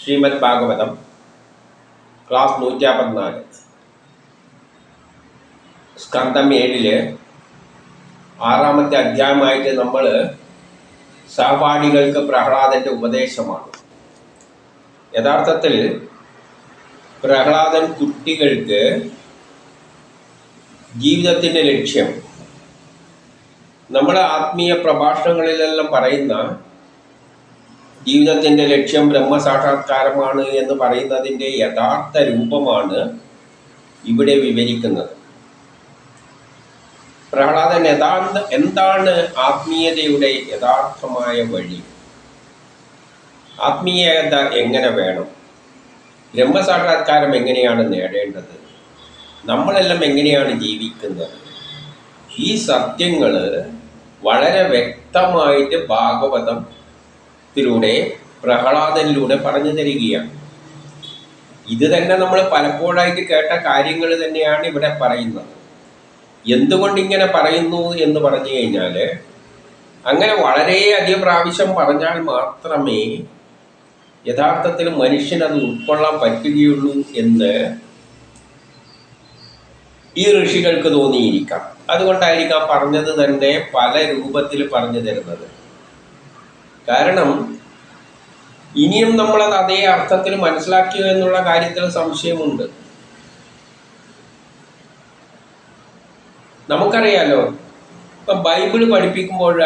Shrimad Bhagavatam class 154 സ്കന്ധം 7 6-ാമത്തെ അധ്യായമായിട്ട് നമ്മൾ സഹപാഠികൾക്ക് പ്രഹ്ലാദൻ്റെ ഉപദേശമാണ്. യഥാർത്ഥത്തിൽ പ്രഹ്ലാദൻ കുട്ടികൾക്ക് ജീവിതത്തിൻ്റെ ലക്ഷ്യം നമ്മുടെ ആത്മീയ പ്രഭാഷണങ്ങളിലെല്ലാം പറയുന്ന ജീവിതത്തിൻ്റെ ലക്ഷ്യം ബ്രഹ്മസാക്ഷാത്കാരമാണ് എന്ന് പറയുന്നതിൻ്റെ യഥാർത്ഥ രൂപമാണ് ഇവിടെ വിവരിക്കുന്നത്. പ്രഹ്ലാദൻ എന്താണ് ആത്മീയതയുടെ യഥാർത്ഥമായ വഴി, ആത്മീയത എങ്ങനെ വേണം, ബ്രഹ്മസാക്ഷാത്കാരം എങ്ങനെയാണ് നേടേണ്ടത്, നമ്മളെല്ലാം എങ്ങനെയാണ് ജീവിക്കുന്നത്, ഈ സത്യങ്ങൾ വളരെ വ്യക്തമായിട്ട് ഭാഗവതത്തിലൂടെ പ്രഹ്ലാദനിലൂടെ പറഞ്ഞു തരികയാണ്. ഇത് തന്നെ നമ്മൾ പലപ്പോഴായിട്ട് കേട്ട കാര്യങ്ങൾ തന്നെയാണ് ഇവിടെ പറയുന്നത്. എന്തുകൊണ്ടിങ്ങനെ പറയുന്നു എന്ന് പറഞ്ഞു കഴിഞ്ഞാൽ, അങ്ങനെ വളരെയധികം പ്രാവശ്യം പറഞ്ഞാൽ മാത്രമേ യഥാർത്ഥത്തിൽ മനുഷ്യനത് ഉൾക്കൊള്ളാൻ പറ്റുകയുള്ളൂ എന്ന് ഈ ഋഷികൾക്ക് തോന്നിയിരിക്കാം. അതുകൊണ്ടായിരിക്കാം പറഞ്ഞത് തന്നെ പല രൂപത്തിൽ പറഞ്ഞു തരുന്നത്. കാരണം ഇനിയും നമ്മളത് അതേ അർത്ഥത്തിൽ മനസ്സിലാക്കിയോ എന്നുള്ള കാര്യത്തിൽ സംശയമുണ്ട്. നമുക്കറിയാലോ, ഇപ്പം ബൈബിൾ പഠിപ്പിക്കുമ്പോൾ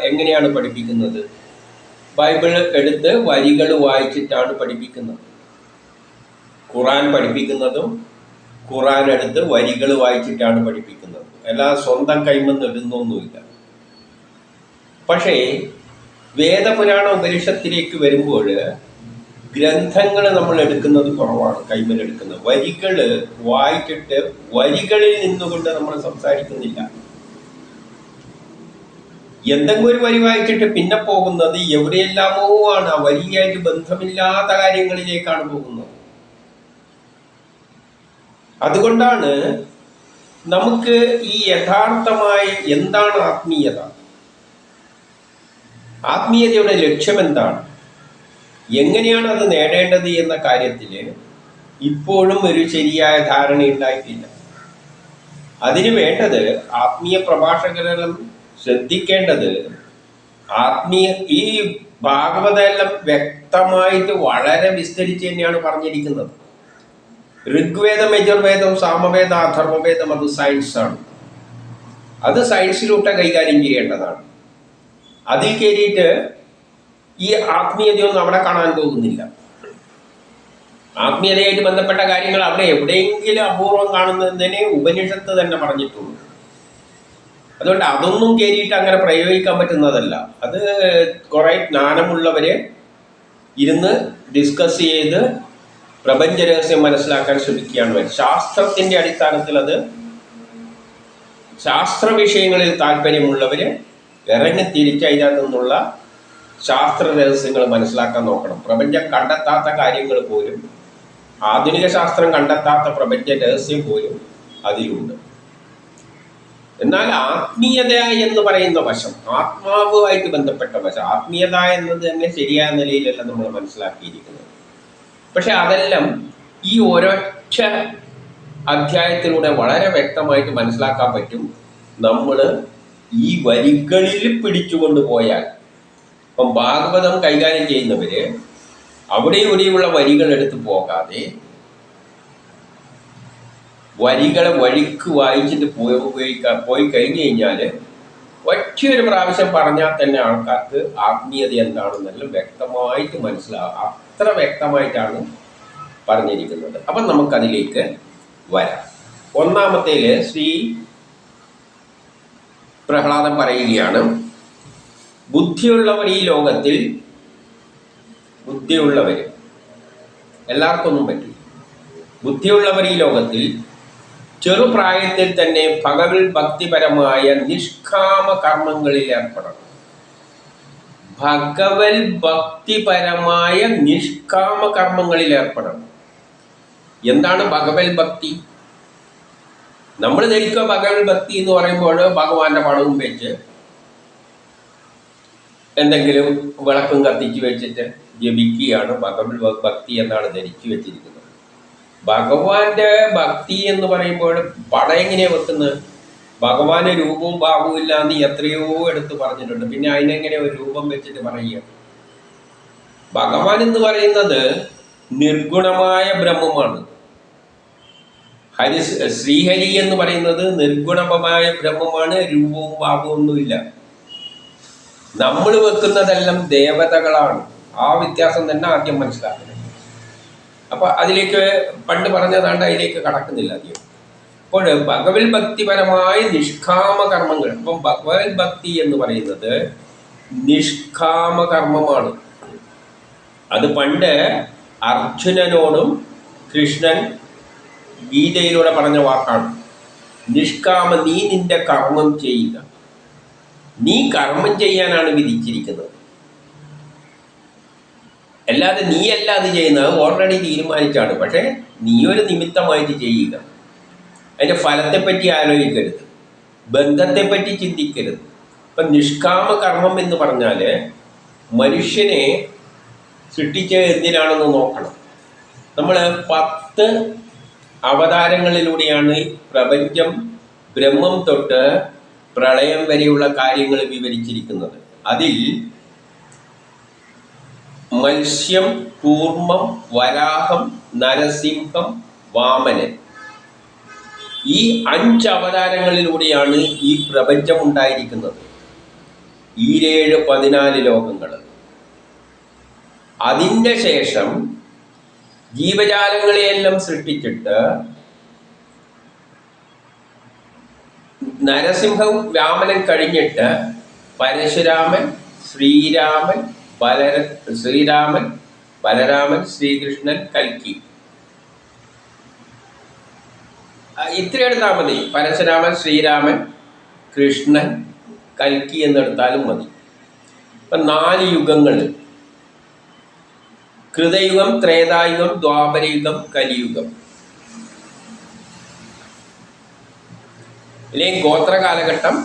എങ്ങനെയാണ് പഠിപ്പിക്കുന്നത്? ബൈബിൾ എടുത്ത് വരികൾ വായിച്ചിട്ടാണ് പഠിപ്പിക്കുന്നത്. ഖുറാൻ പഠിപ്പിക്കുന്നതും ഖുറാൻ എടുത്ത് വരികൾ വായിച്ചിട്ടാണ് പഠിപ്പിക്കുന്നത്. എല്ലാം സ്വന്തം കൈമെന്ന് ഇടുന്നൊന്നുമില്ല. പക്ഷേ വേദപുരാണ ഉപനിഷത്തിലേക്ക് വരുമ്പോൾ ഗ്രന്ഥങ്ങൾ നമ്മൾ എടുക്കുന്നത് കുറവാണ്, കൈമലെടുക്കുന്നത്. വരികൾ വായിച്ചിട്ട് വരികളിൽ നിന്നുകൊണ്ട് നമ്മൾ സംസാരിക്കുന്നില്ല. എന്തെങ്കിലും ഒരു വരി വായിച്ചിട്ട് പിന്നെ പോകുന്നത് എവിടെയെല്ലാമോ ആണ്, ആ വരിയായിട്ട് ബന്ധമില്ലാത്ത കാര്യങ്ങളിലേക്കാണ് പോകുന്നത്. അതുകൊണ്ടാണ് നമുക്ക് ഈ യഥാർത്ഥമായ എന്താണ് ആത്മീയത, ആത്മീയതയുടെ ലക്ഷ്യം എന്താണ്, എങ്ങനെയാണ് അത് നേടേണ്ടത് എന്ന കാര്യത്തിൽ ഇപ്പോഴും ഒരു ശരിയായ ധാരണ ഉണ്ടായിട്ടില്ല. അതിന് വേണ്ടത് ആത്മീയ പ്രഭാഷകരെല്ലാം ശ്രദ്ധിക്കേണ്ടത് ഈ ഭാഗവതമെല്ലാം വ്യക്തമായിട്ട് വളരെ വിസ്തരിച്ച് തന്നെയാണ് പറഞ്ഞിരിക്കുന്നത്. ഋഗ്വേദം, യജുർവേദം, സാമവേദം, അഥർവവേദം അത് സയൻസാണ്. അത് സയൻസിലൂടെ കൈകാര്യം ചെയ്യേണ്ടതാണ്. അതിൽ കയറിയിട്ട് ഈ ആത്മീയതയൊന്നും അവിടെ കാണാൻ പോകുന്നില്ല. ആത്മീയതയായിട്ട് ബന്ധപ്പെട്ട കാര്യങ്ങൾ അവിടെ എവിടെയെങ്കിലും അപൂർവം കാണുന്നതിനെ ഉപനിഷത്ത് തന്നെ പറഞ്ഞിട്ടുള്ളൂ. അതുകൊണ്ട് അതൊന്നും കയറിയിട്ട് അങ്ങനെ പ്രയോഗിക്കാൻ പറ്റുന്നതല്ല. അത് കുറേ ജ്ഞാനമുള്ളവരെ ഇരുന്ന് ഡിസ്കസ് ചെയ്ത് പ്രപഞ്ച രഹസ്യം മനസ്സിലാക്കാൻ ശ്രമിക്കുകയാണ്. ശാസ്ത്രത്തിൻ്റെ അടിസ്ഥാനത്തിൽ അത് ശാസ്ത്ര വിഷയങ്ങളിൽ താല്പര്യമുള്ളവർ ഇറങ്ങിത്തിരിച്ച് അതിനകത്തു നിന്നുള്ള ശാസ്ത്ര രഹസ്യങ്ങൾ മനസ്സിലാക്കാൻ നോക്കണം. പ്രപഞ്ചം കണ്ടെത്താത്ത കാര്യങ്ങൾ പോലും, ആധുനിക ശാസ്ത്രം കണ്ടെത്താത്ത പ്രപഞ്ച രഹസ്യം പോലും അതിലുണ്ട്. എന്നാൽ ആത്മീയത എന്ന് പറയുന്ന വശം, ആത്മാവുമായിട്ട് ബന്ധപ്പെട്ട വശം, ആത്മീയത എന്നത് തന്നെ ശരിയായ നിലയിലല്ല നമ്മൾ മനസ്സിലാക്കിയിരിക്കുന്നത്. പക്ഷെ അതെല്ലാം ഈ ഒരൊറ്റ അധ്യായത്തിലൂടെ വളരെ വ്യക്തമായിട്ട് മനസ്സിലാക്കാൻ പറ്റും. നമ്മൾ ഈ വരികളിൽ പിടിച്ചുകൊണ്ട് പോയാൽ, ഇപ്പം ഭാഗവതം കൈകാര്യം ചെയ്യുന്നവര് അവിടെ ഇവിടെയുള്ള വരികൾ എടുത്ത് പോകാതെ വരികളെ വഴിക്ക് വായിച്ചിട്ട് പോയി കഴിഞ്ഞു കഴിഞ്ഞാൽ ഒറ്റയൊരു പ്രാവശ്യം പറഞ്ഞാൽ തന്നെ ആൾക്കാർക്ക് ആത്മീയത എന്താണെന്നെല്ലാം വ്യക്തമായിട്ട് മനസ്സിലാവും. അത്ര വ്യക്തമായിട്ടാണ് പറഞ്ഞിരിക്കുന്നത്. അപ്പം നമുക്കതിലേക്ക് വരാം. ഒന്നാമത്തേൽ ശ്രീ പ്രഹ്ലാദൻ പറയുകയാണ്, ബുദ്ധിയുള്ളവർ ഈ ലോകത്തിൽ, ബുദ്ധിയുള്ളവർ എല്ലാവർക്കൊന്നും പറ്റില്ല, ബുദ്ധിയുള്ളവർ ഈ ലോകത്തിൽ ചെറുപ്രായത്തിൽ തന്നെ ഭഗവത് ഭക്തിപരമായ നിഷ്കാമ കർമ്മങ്ങളിൽ ഏർപ്പെടണം. ഭഗവത് ഭക്തിപരമായ നിഷ്കാമ കർമ്മങ്ങളിൽ ഏർപ്പെടണം. എന്താണ് ഭഗവത് ഭക്തി? നമ്മൾ ധരിക്കുക ഭഗവത് ഭക്തി എന്ന് പറയുമ്പോൾ ഭഗവാന്റെ പടവും വെച്ച് എന്തെങ്കിലും വിളക്കും കത്തിച്ച് വെച്ചിട്ട് ജപിക്കുകയാണ് ഭഗവത് ഭക്തി എന്നാണ് ധരിച്ചു വെച്ചിരിക്കുന്നത്. ഭഗവാന്റെ ഭക്തി എന്ന് പറയുമ്പോൾ പടം എങ്ങനെയാണ് വെക്കുന്നത്? ഭഗവാന് രൂപവും ഭാവവും ഇല്ലാന്ന് എത്രയോ എടുത്ത് പറഞ്ഞിട്ടുണ്ട്. പിന്നെ അതിനെങ്ങനെ ഒരു രൂപം വെച്ചിട്ട് പറയുക? ഭഗവാൻ എന്ന് പറയുന്നത് നിർഗുണമായ ബ്രഹ്മമാണ്. ശ്രീഹരി എന്ന് പറയുന്നത് നിർഗുണമായ ബ്രഹ്മമാണ്. രൂപവും ഭാവവും ഒന്നുമില്ല. നമ്മൾ വെക്കുന്നതെല്ലാം ദേവതകളാണ്. ആ വ്യത്യാസം തന്നെ ആദ്യം മനസ്സിലാക്കണം. അപ്പൊ അതിലേക്ക് പണ്ട് പറഞ്ഞതാണ്ട് അതിലേക്ക് കടക്കുന്നില്ല അധികം. അപ്പോൾ ഭഗവത് ഭക്തിപരമായ നിഷ്കാമ കർമ്മങ്ങൾ. അപ്പം ഭഗവത് ഭക്തി എന്ന് പറയുന്നത് നിഷ്കാമ കർമ്മമാണ്. അത് പണ്ട് അർജുനനോടും കൃഷ്ണൻ ഗീതയിലൂടെ പറഞ്ഞ വാക്കാണ്. നിഷ്കാമ, നീ നിന്റെ കർമ്മം ചെയ്യുക. നീ കർമ്മം ചെയ്യാനാണ് വിധിച്ചിരിക്കുന്നത്, അല്ലാതെ നീയല്ല അത് ചെയ്യുന്നത്. ഓൾറെഡി തീരുമാനിച്ചാണ്. പക്ഷേ നീ ഒരു നിമിത്തമായിട്ട് ചെയ്യുക. അതിൻ്റെ ഫലത്തെപ്പറ്റി ആലോചിക്കരുത്, ബന്ധത്തെപ്പറ്റി ചിന്തിക്കരുത്. ഇപ്പം നിഷ്കാമ കർമ്മം എന്ന് പറഞ്ഞാൽ മനുഷ്യനെ സൃഷ്ടിച്ചത് എന്തിനാണെന്ന് നോക്കണം. നമ്മൾ 10 അവതാരങ്ങളിലൂടെയാണ് പ്രപഞ്ചം ബ്രഹ്മം തൊട്ട് പ്രളയം വരെയുള്ള കാര്യങ്ങൾ വിവരിച്ചിരിക്കുന്നത്. അതിൽ മത്സ്യം, കൂർമ്മം, വരാഹം, നരസിംഹം, വാമനൻ, ഈ 5 അവതാരങ്ങളിലൂടെയാണ് ഈ പ്രപഞ്ചം ഉണ്ടായിരിക്കുന്നത്. 7 14 ലോകങ്ങൾ. അതിൻ്റെ ശേഷം ജീവജാലങ്ങളെയെല്ലാം സൃഷ്ടിച്ചിട്ട് നരസിംഹം വാമനൻ കഴിഞ്ഞിട്ട് പരശുരാമൻ, ശ്രീരാമൻ, ബലരാമൻ, ശ്രീകൃഷ്ണൻ, കൽക്കി, ഇത്ര എടുത്താൽ മതി. പരശുരാമൻ, ശ്രീരാമൻ, കൃഷ്ണൻ, കൽക്കി എന്നെടുത്താലും മതി. ഇപ്പം 4 യുഗങ്ങൾ: കൃതയുഗം, ത്രേതായുഗം, ദ്വാപരയുഗം, കലിയുഗം. അല്ലെങ്കിൽ ഗോത്ര കാലഘട്ടം,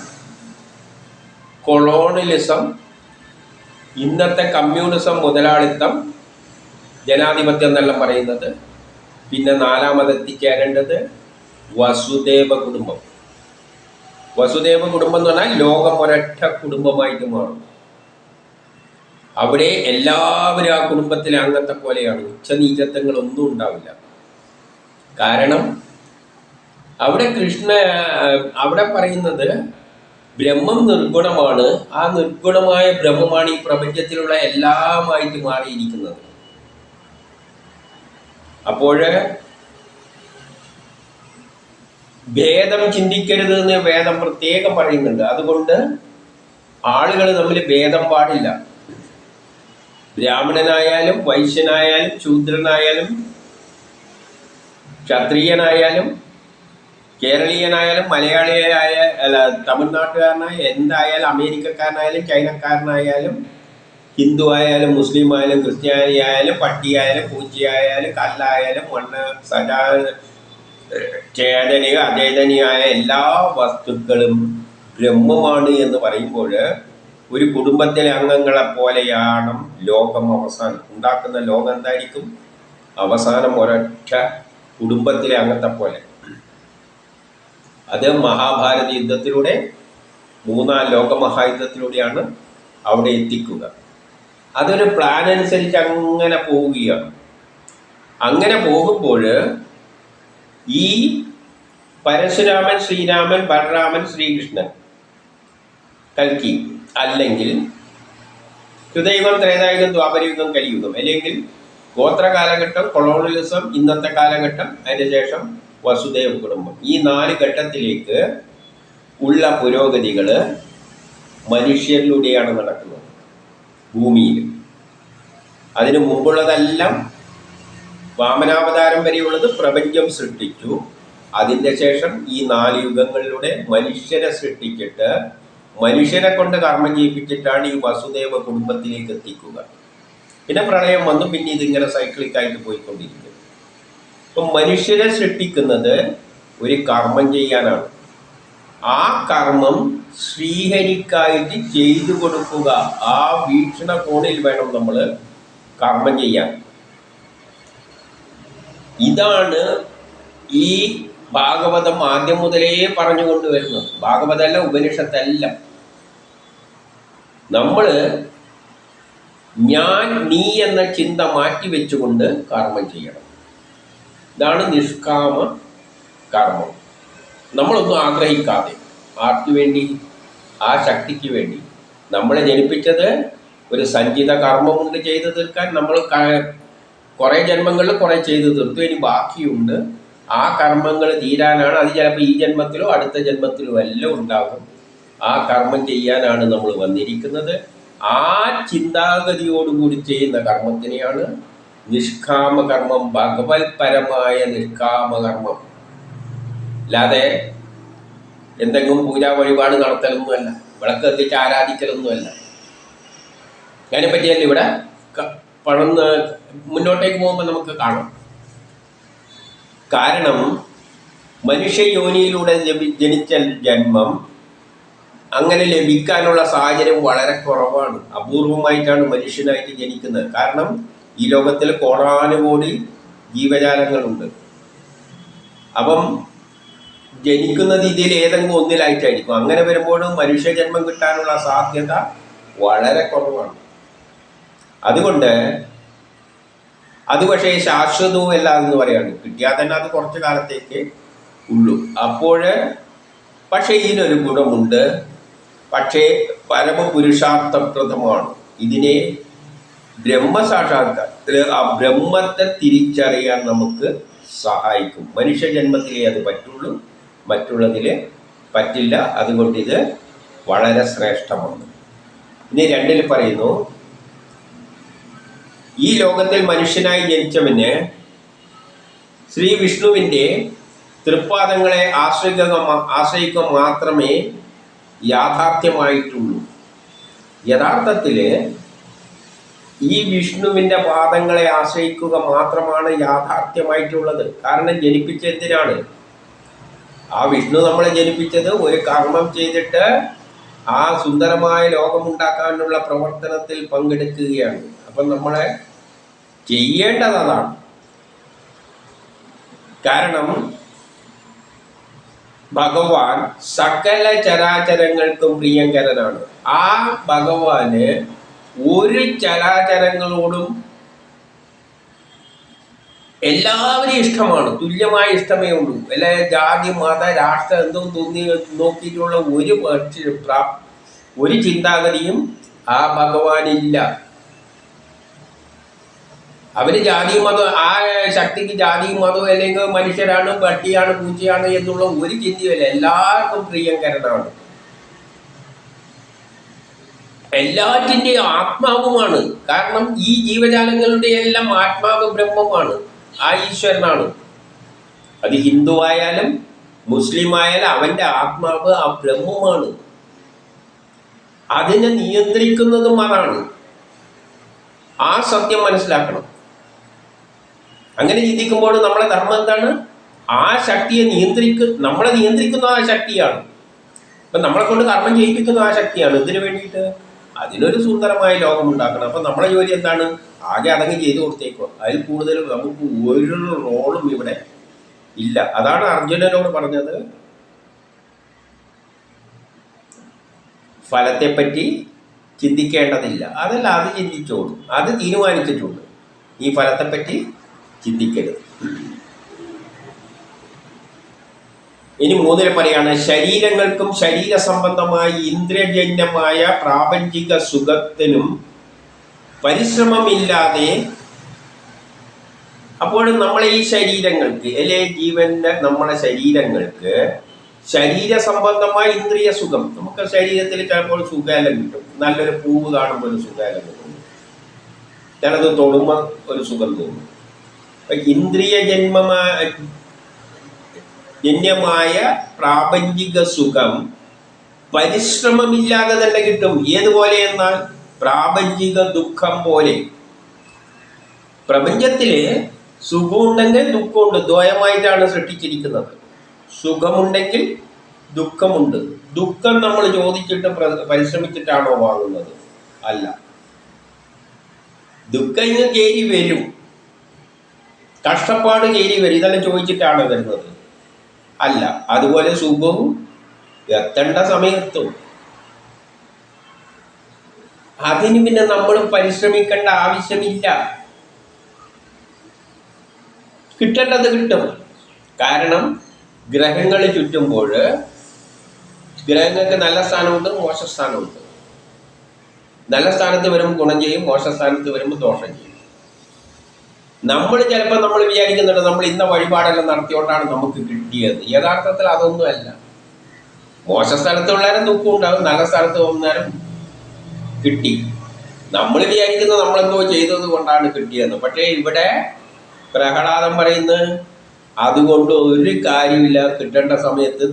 കൊളോണിയലിസം, ഇന്നത്തെ കമ്മ്യൂണിസം, മുതലാളിത്തം, ജനാധിപത്യം എന്നെല്ലാം പറയുന്നത്. പിന്നെ 4ാമത് എത്തിച്ചേരേണ്ടത് വസുദേവ കുടുംബം. വസുദേവ കുടുംബം എന്ന് പറഞ്ഞാൽ ലോകം ഒരൊറ്റ കുടുംബമായിട്ട് മാറും. അവിടെ എല്ലാവരും ആ കുടുംബത്തിലെ അംഗത്തെ പോലെയാണ്. ഉച്ചനീചത്വങ്ങളൊന്നും ഉണ്ടാവില്ല. കാരണം അവിടെ പറയുന്നത് ബ്രഹ്മം നിർഗുണമാണ്. ആ നിർഗുണമായ ബ്രഹ്മമാണ് ഈ പ്രപഞ്ചത്തിലുള്ള എല്ലാമായിട്ട് മാറിയിരിക്കുന്നത്. അപ്പോൾ ഭേദം ചിന്തിക്കരുത് എന്ന് വേദം പ്രത്യേകം പറയുന്നുണ്ട്. അതുകൊണ്ട് ആളുകൾ തമ്മിൽ ഭേദം പാടില്ല. ബ്രാഹ്മണനായാലും വൈശ്യനായാലും ശൂദ്രനായാലും ക്ഷത്രിയനായാലും കേരളീയനായാലും മലയാളിയായ തമിഴ്നാട്ടുകാരനായ എന്തായാലും അമേരിക്കക്കാരനായാലും ചൈനക്കാരനായാലും ഹിന്ദു ആയാലും മുസ്ലിം ആയാലും ക്രിസ്ത്യാനി ആയാലും പട്ടിയായാലും പൂച്ചയായാലും കല്ലായാലും മണ്ണ് ചേതനിക അചേതനിയായ എല്ലാ വസ്തുക്കളും ബ്രഹ്മമാണ് എന്ന് പറയുമ്പോൾ ഒരു കുടുംബത്തിലെ അംഗങ്ങളെ പോലെയാണ് ലോകം അവസാനം ഉണ്ടാക്കുന്ന ലോകം എന്തായിരിക്കും? അവസാനം ഒരൊറ്റ കുടുംബത്തിലെ അംഗത്തെ പോലെ. അത് മഹാഭാരത യുദ്ധത്തിലൂടെ 3ാം ലോകമഹായുദ്ധത്തിലൂടെയാണ് അവിടെ എത്തിക്കുക. അതൊരു പ്ലാൻ അനുസരിച്ച് അങ്ങനെ പോവുകയാണ്. അങ്ങനെ പോകുമ്പോൾ ഈ പരശുരാമൻ, ശ്രീരാമൻ, ബലരാമൻ, ശ്രീകൃഷ്ണൻ, കൽക്കി, അല്ലെങ്കിൽ കൃതയുഗം, ത്രേതായുഗം, ദ്വാപരയുഗം, കലിയുഗം, അല്ലെങ്കിൽ ഗോത്ര കാലഘട്ടം, കൊളോണിയലിസം, ഇന്നത്തെ കാലഘട്ടം, അതിന് ശേഷം വസുദേവ കുടുംബം. ഈ 4 ഘട്ടത്തിലേക്ക് ഉള്ള പുരോഗതികൾ മനുഷ്യരിലൂടെയാണ് നടക്കുന്നത് ഭൂമിയിൽ. അതിനു മുമ്പുള്ളതെല്ലാം വാമനാവതാരം വരെയുള്ളത് പ്രപഞ്ചം സൃഷ്ടിച്ചു. അതിൻ്റെ ശേഷം ഈ 4 യുഗങ്ങളിലൂടെ മനുഷ്യരെ സൃഷ്ടിച്ചിട്ട് മനുഷ്യരെ കൊണ്ട് കർമ്മം ചെയ്യിപ്പിച്ചിട്ടാണ് ഈ വസുദേവ കുടുംബത്തിലേക്ക് എത്തിക്കുക. പിന്നെ പ്രളയം വന്നു. പിന്നെ ഇതിങ്ങനെ സൈക്ലിക്കായിട്ട് പോയിക്കൊണ്ടിരിക്കും. ഇപ്പം മനുഷ്യരെ സൃഷ്ടിക്കുന്നത് ഒരു കർമ്മം ചെയ്യാനാണ്. ആ കർമ്മം ശ്രീഹരിക്കായിട്ട് ചെയ്തു കൊടുക്കുക. ആ വീക്ഷണകോണിൽ വേണം നമ്മൾ കർമ്മം ചെയ്യാൻ. ഇതാണ് ഈ ഭാഗവതം ആദ്യം മുതലേ പറഞ്ഞുകൊണ്ടുവരുന്നത്. ഭാഗവതമല്ല, ഉപനിഷത്തല്ല. നമ്മൾ ഞാൻ നീ എന്ന ചിന്ത മാറ്റിവെച്ചുകൊണ്ട് കർമ്മം ചെയ്യണം. ഇതാണ് നിഷ്കാമ കർമ്മം. നമ്മളൊന്നും ആഗ്രഹിക്കാതെ, ആർക്ക് വേണ്ടി? ആ ശക്തിക്ക് വേണ്ടി. നമ്മളെ ജനിപ്പിച്ചത് ഒരു സഞ്ചിത കർമ്മമുണ്ട് ചെയ്തു തീർക്കാൻ. നമ്മൾ കുറേ ജന്മങ്ങളിൽ കുറേ ചെയ്തു തീർത്തു, ഇനി ബാക്കിയുണ്ട്. ആ കർമ്മങ്ങൾ തീരാനാണ്. അത് ചിലപ്പോൾ ഈ ജന്മത്തിലോ അടുത്ത ജന്മത്തിലോ എല്ലാം ഉണ്ടാകും. ആ കർമ്മം ചെയ്യാനാണ് നമ്മൾ വന്നിരിക്കുന്നത്. ആ ചിന്താഗതിയോടുകൂടി ചെയ്യുന്ന കർമ്മത്തിനെയാണ് നിഷ്കാമ കർമ്മം, ഭഗവത്പരമായ നിഷ്കാമ കർമ്മം. അല്ലാതെ എന്തെങ്കിലും പൂജാ വഴിപാട് നടത്തലൊന്നുമല്ല, വിളക്ക് കത്തിച്ച് ആരാധിക്കലൊന്നുമല്ല. അതിനെപ്പറ്റിയല്ല ഇവിടെ പടന്ന് മുന്നോട്ടേക്ക് പോകുമ്പോൾ നമുക്ക് കാണാം. കാരണം മനുഷ്യയോനിയിലൂടെ ജനിച്ച ജന്മം അങ്ങനെ ലഭിക്കാനുള്ള സാഹചര്യം വളരെ കുറവാണ്. അപൂർവമായിട്ടാണ് മനുഷ്യനായിട്ട് ജനിക്കുന്നത്. കാരണം ഈ ലോകത്തിൽ കോടാനുകോടി ജീവജാലങ്ങളുണ്ട്. അപ്പം ജനിക്കുന്നത് ഇതിൽ ഏതെങ്കിലും ഒന്നിലായിട്ടായിരിക്കും. അങ്ങനെ വരുമ്പോഴും മനുഷ്യജന്മം കിട്ടാനുള്ള സാധ്യത വളരെ കുറവാണ്. അതുകൊണ്ട് അത് പക്ഷേ ശാശ്വതവും അല്ല എന്ന് പറയാണ്. കിട്ടിയാൽ തന്നെ അത് കുറച്ച് കാലത്തേക്ക് ഉള്ളൂ. അപ്പോൾ പക്ഷേ ഇതിനൊരു ഗുണമുണ്ട്. പക്ഷേ പരമപുരുഷാർത്ഥപ്രദമാണ്. ഇതിനെ ബ്രഹ്മസാക്ഷാത്കാര, ആ ബ്രഹ്മത്തെ തിരിച്ചറിയാൻ നമുക്ക് സഹായിക്കും. മനുഷ്യജന്മത്തിലേ അത് പറ്റുള്ളൂ, മറ്റുള്ളതിൽ പറ്റില്ല. അതുകൊണ്ട് ഇത് വളരെ ശ്രേഷ്ഠമാണ്. ഇനി 2 പറയുന്നു, ഈ ലോകത്തിൽ മനുഷ്യനായി ജനിച്ചവന് ശ്രീ വിഷ്ണുവിൻ്റെ തൃപ്പാദങ്ങളെ ആശ്രയിക്കുക മാത്രമേ യാഥാർത്ഥ്യമായിട്ടുള്ളൂ. യഥാർത്ഥത്തിൽ ഈ വിഷ്ണുവിൻ്റെ പാദങ്ങളെ ആശ്രയിക്കുക മാത്രമാണ് യാഥാർത്ഥ്യമായിട്ടുള്ളത്. കാരണം ജനിപ്പിച്ചെന്തിനാണ്? ആ വിഷ്ണു നമ്മളെ ജനിപ്പിച്ചത് ഒരു കർമ്മം ചെയ്തിട്ട് ആ സുന്ദരമായ ലോകമുണ്ടാക്കാനുള്ള പ്രവർത്തനത്തിൽ പങ്കെടുക്കുകയാണ്. അപ്പം നമ്മളെ ചെയ്യേണ്ടത് അതാണ്. കാരണം ഭഗവാൻ സകല ചരാചരങ്ങൾക്കും പ്രിയങ്കരനാണ്. ആ ഭഗവാന് ഒരു ചരാചരങ്ങളോടും എല്ലാവരെയും ഇഷ്ടമാണ്. തുല്യമായ ഇഷ്ടമേ ഉള്ളൂ. അല്ലെ ജാതി മത രാഷ്ട്രം എന്തോ നോക്കിയിട്ടുള്ള ഒരു ചിന്താഗതിയും ആ ഭഗവാനില്ല. അവര് ജാതിയും മതം, ആ ശക്തിക്ക് ജാതിയും മതവും അല്ലെങ്കിൽ മനുഷ്യരാണ്, പട്ടിയാണ്, പൂച്ചയാണ് എന്നുള്ള ഒരു ചിന്തയുമില്ല. എല്ലാവർക്കും പ്രിയങ്കരനാണ്. എല്ലാറ്റിൻ്റെയും ആത്മാവുമാണ്. കാരണം ഈ ജീവജാലങ്ങളുടെ എല്ലാം ആത്മാവ് ബ്രഹ്മമാണ്, ആ ഈശ്വരനാണ്. അത് ഹിന്ദുവായാലും മുസ്ലിം ആയാലും അവൻ്റെ ആത്മാവ് ആ ബ്രഹ്മമാണ്. അതിനെ നിയന്ത്രിക്കുന്നതും അതാണ്. ആ സത്യം മനസ്സിലാക്കണം. അങ്ങനെ ചിന്തിക്കുമ്പോൾ നമ്മളെ ധർമ്മം എന്താണ്? ആ ശക്തിയെ നമ്മളെ നിയന്ത്രിക്കുന്ന ആ ശക്തിയാണ്. അപ്പം നമ്മളെ കൊണ്ട് കർമ്മം ചെയ്യിപ്പിക്കുന്ന ആ ശക്തിയാണ്. ഇതിനു വേണ്ടിയിട്ട് അതിനൊരു സുന്ദരമായ ലോകം ഉണ്ടാക്കണം. അപ്പം നമ്മളെ ജോലി എന്താണ്? ആകെ അതങ്ങ് ചെയ്തു കൊടുത്തേക്കോ. അതിൽ കൂടുതൽ നമുക്ക് ഒരു റോളും ഇവിടെ ഇല്ല. അതാണ് അർജുനനോട് പറഞ്ഞത്, ഫലത്തെപ്പറ്റി ചിന്തിക്കേണ്ടതില്ല. അതല്ല, അത് ചിന്തിച്ചോളൂ, അത് തീരുമാനിച്ചിട്ടുണ്ട്. ഈ ഫലത്തെപ്പറ്റി ചിന്തിക്കരുത്. ഇനി 3 പറയാണ്, ശരീരങ്ങൾക്കും ശരീര സംബന്ധമായി ഇന്ദ്രിയജന്യമായ പ്രാപഞ്ചിക സുഖത്തിനും പരിശ്രമമില്ലാതെ. അപ്പോഴും നമ്മളെ ഈ ശരീരങ്ങൾക്ക്, അല്ലെ ജീവന്റെ നമ്മളെ ശരീരങ്ങൾക്ക് ശരീര സംബന്ധമായ ഇന്ദ്രിയ സുഖം. നമുക്ക് ശരീരത്തിൽ ചിലപ്പോൾ സുഖമെല്ലാം കിട്ടും. നല്ലൊരു പൂവ് കാണുമ്പോൾ ഒരു സുഖമെല്ലാം കിട്ടും, ചിലത് തൊടുമ്പോൾ ഒരു സുഖം തോന്നും. ജന്യമായ പ്രാപഞ്ചിക സുഖം പരിശ്രമമില്ലാതെ തന്നെ കിട്ടും. ഏതുപോലെ എന്നാൽ പ്രാപഞ്ചിക ദുഃഖം പോലെ. പ്രപഞ്ചത്തില് സുഖമുണ്ടെങ്കിൽ ദുഃഖമുണ്ട്, ദ്വയമായിട്ടാണ് സൃഷ്ടിച്ചിരിക്കുന്നത്. സുഖമുണ്ടെങ്കിൽ ദുഃഖമുണ്ട്. ദുഃഖം നമ്മൾ ചോദിച്ചിട്ട് പരിശ്രമിച്ചിട്ടാണോ വാങ്ങുന്നത്? അല്ല. ദുഃഖം ഇങ്ങ് കയറി വരും, കഷ്ടപ്പാട് കയറി വരും. ഇതെല്ലാം ചോദിച്ചിട്ടാണ് വരുന്നത്? അല്ല. അതുപോലെ സുഖവും എത്തേണ്ട സമയത്തും. അതിന് പിന്നെ നമ്മൾ പരിശ്രമിക്കേണ്ട ആവശ്യമില്ല. കിട്ടേണ്ടത് കിട്ടും. കാരണം ഗ്രഹങ്ങൾ ചുറ്റുമ്പോൾ ഗ്രഹങ്ങൾക്ക് നല്ല സ്ഥാനമുണ്ട്, മോശ സ്ഥാനമുണ്ട്. നല്ല സ്ഥാനത്ത് വരുമ്പോൾ ഗുണം ചെയ്യും, മോശ സ്ഥാനത്ത് വരുമ്പോൾ ദോഷം ചെയ്യും. നമ്മൾ ചിലപ്പോൾ നമ്മൾ വിചാരിക്കുന്നുണ്ട് നമ്മൾ ഇന്ന വഴിപാടെല്ലാം നടത്തിയോണ്ടാണ് നമുക്ക് കിട്ടിയത്. യഥാർത്ഥത്തിൽ അതൊന്നുമല്ല. മോശ സ്ഥലത്തുള്ളവരും ദുഃഖം ഉണ്ടാകും, നല്ല സ്ഥലത്ത് വന്നേരം കിട്ടി. നമ്മൾ വിചാരിക്കുന്നത് നമ്മളെന്തോ ചെയ്തത് കൊണ്ടാണ് കിട്ടിയെന്ന്. പക്ഷേ ഇവിടെ പ്രഹ്ലാദൻ പറയുന്നത് അതുകൊണ്ട് ഒരു കാര്യമില്ല. കിട്ടേണ്ട സമയത്ത്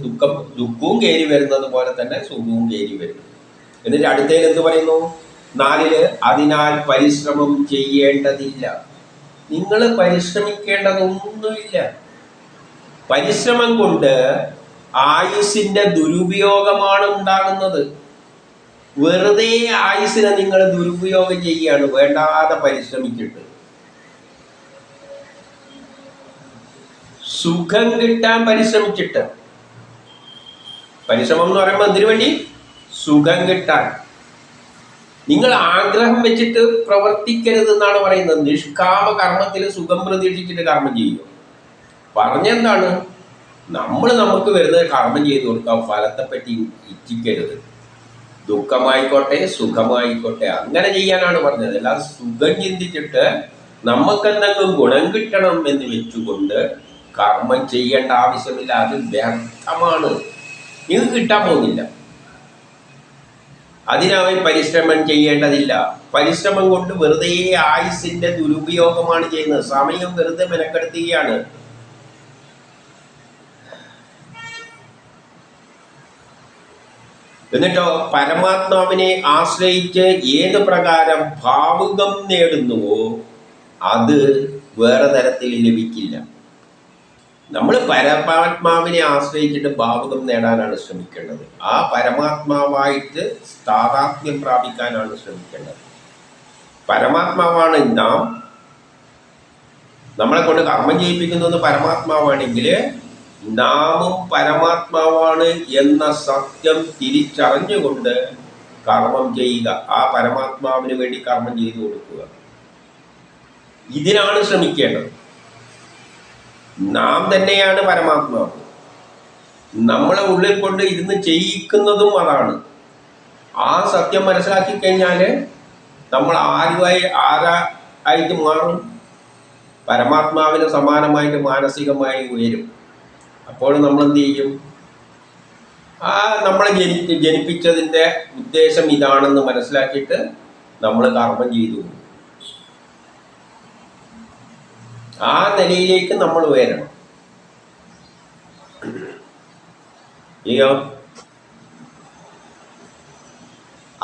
ദുഃഖവും കയറി വരുന്നത് പോലെ തന്നെ സുഖവും കയറി വരും. എന്നിട്ട് അടുത്തതിൽ എന്ത് പറയുന്നു? 4 അതിനാൽ പരിശ്രമം ചെയ്യേണ്ടതില്ല. നിങ്ങൾ പരിശ്രമിക്കേണ്ടതൊന്നുമില്ല. പരിശ്രമം കൊണ്ട് ആയുസ്സിന്റെ ദുരുപയോഗമാണ് ഉണ്ടാകുന്നത്. വെറുതെ ആയുസ്സിനെ നിങ്ങൾ ദുരുപയോഗം ചെയ്യുകയാണ്, വേണ്ടാതെ പരിശ്രമിച്ചിട്ട്. സുഖം കിട്ടാൻ പരിശ്രമിച്ചിട്ട്. പരിശ്രമം എന്ന് പറയുമ്പോൾ എന്തിനു വേണ്ടി? സുഖം കിട്ടാൻ. നിങ്ങൾ ആഗ്രഹം വെച്ചിട്ട് പ്രവർത്തിക്കരുത് എന്നാണ് പറയുന്നത്. നിഷ്കാമ കർമ്മത്തിൽ സുഖം പ്രതീക്ഷിച്ചിട്ട് കർമ്മം ചെയ്യുക. പറഞ്ഞെന്താണ്? നമുക്ക് വരുന്നത് കർമ്മം ചെയ്തു കൊടുക്കാം, ഫലത്തെപ്പറ്റി ഇച്ഛിക്കരുത്. ദുഃഖമായിക്കോട്ടെ സുഖമായിക്കോട്ടെ അങ്ങനെ ചെയ്യാനാണ് പറഞ്ഞത്. അല്ലാതെ സുഖം ചിന്തിച്ചിട്ട് നമുക്കെന്തെങ്കിലും ഗുണം കിട്ടണം എന്ന് വെച്ചുകൊണ്ട് കർമ്മം ചെയ്യേണ്ട ആവശ്യമില്ല. അത് വ്യർത്ഥമാണ്. നിങ്ങൾക്ക് കിട്ടാൻ പോകുന്നില്ല. അതിനായി പരിശ്രമം ചെയ്യേണ്ടതില്ല. പരിശ്രമം കൊണ്ട് വെറുതെ ആയുസ്സിന്റെ ദുരുപയോഗമാണ് ചെയ്യുന്നത്. സമയം വെറുതെ മെനക്കെടുത്തുകയാണ്. എന്നിട്ടോ പരമാത്മാവിനെ ആശ്രയിച്ച് ഏത് പ്രകാരം ഭാവുകം നേടുന്നുവോ അത് വേറെ തരത്തിൽ ലഭിക്കില്ല. നമ്മൾ പരമാത്മാവിനെ ആശ്രയിച്ചിട്ട് ഭാവുകം നേടാനാണ് ശ്രമിക്കേണ്ടത്. ആ പരമാത്മാവായിട്ട് താതാത്മ്യം പ്രാപിക്കാനാണ് ശ്രമിക്കേണ്ടത്. പരമാത്മാവാണ് നാം. നമ്മളെ കൊണ്ട് കർമ്മം ചെയ്യിപ്പിക്കുന്നത് പരമാത്മാവാണെങ്കിൽ നാമും പരമാത്മാവാണ് എന്ന സത്യം തിരിച്ചറിഞ്ഞുകൊണ്ട് കർമ്മം ചെയ്യുക. ആ പരമാത്മാവിന് വേണ്ടി കർമ്മം ചെയ്തു കൊടുക്കുക. ഇതിനാണ് ശ്രമിക്കേണ്ടത്. നാം തന്നെയാണ് പരമാത്മാവ്. നമ്മളെ ഉള്ളിൽ കൊണ്ട് ഇരുന്ന് ചെയ്യിക്കുന്നതും അതാണ്. ആ സത്യം മനസ്സിലാക്കി കഴിഞ്ഞാൽ നമ്മൾ ആരായിട്ട് മാറും? പരമാത്മാവിന് സമാനമായിട്ട് മാനസികമായി ഉയരും. അപ്പോൾ നമ്മൾ എന്ത് ചെയ്യും? നമ്മളെ ജനിപ്പിച്ചതിൻ്റെ ഉദ്ദേശം ഇതാണെന്ന് മനസ്സിലാക്കിയിട്ട് നമ്മൾ കർമ്മം ചെയ്തു. ആ നിലയിലേക്ക് നമ്മൾ ഉയരണം.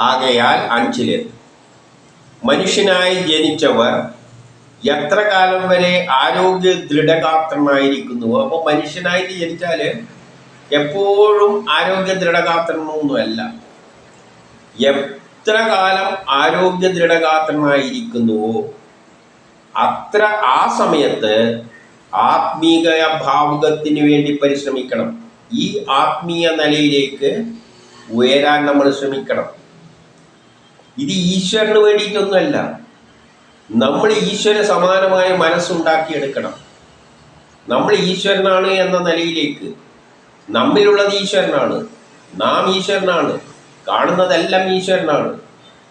ആകയാൽ 5 മനുഷ്യനായി ജനിച്ചവർ എത്ര കാലം വരെ ആരോഗ്യ ദൃഢഗാത്രനായിരിക്കുന്നുവോ. അപ്പോൾ മനുഷ്യനായിട്ട് ജനിച്ചാൽ എപ്പോഴും ആരോഗ്യ ദൃഢഗാത്രനൊന്നുമല്ല. എത്ര കാലം ആരോഗ്യ ദൃഢഗാത്രനായിരിക്കുന്നുവോ അത്ര ആ സമയത്ത് ആത്മീയ ഭാവുകത്തിന് വേണ്ടി പരിശ്രമിക്കണം. ഈ ആത്മീയ നിലയിലേക്ക് ഉയരാൻ നമ്മൾ ശ്രമിക്കണം. ഇത് ഈശ്വരന് വേണ്ടിയിട്ടൊന്നുമല്ല. നമ്മൾ ഈശ്വര സമാനമായ മനസ്സുണ്ടാക്കിയെടുക്കണം. നമ്മൾ ഈശ്വരനാണ് എന്ന നിലയിലേക്ക്. നമ്മിലുള്ളത് ഈശ്വരനാണ്, നാം ഈശ്വരനാണ്, കാണുന്നതെല്ലാം ഈശ്വരനാണ്,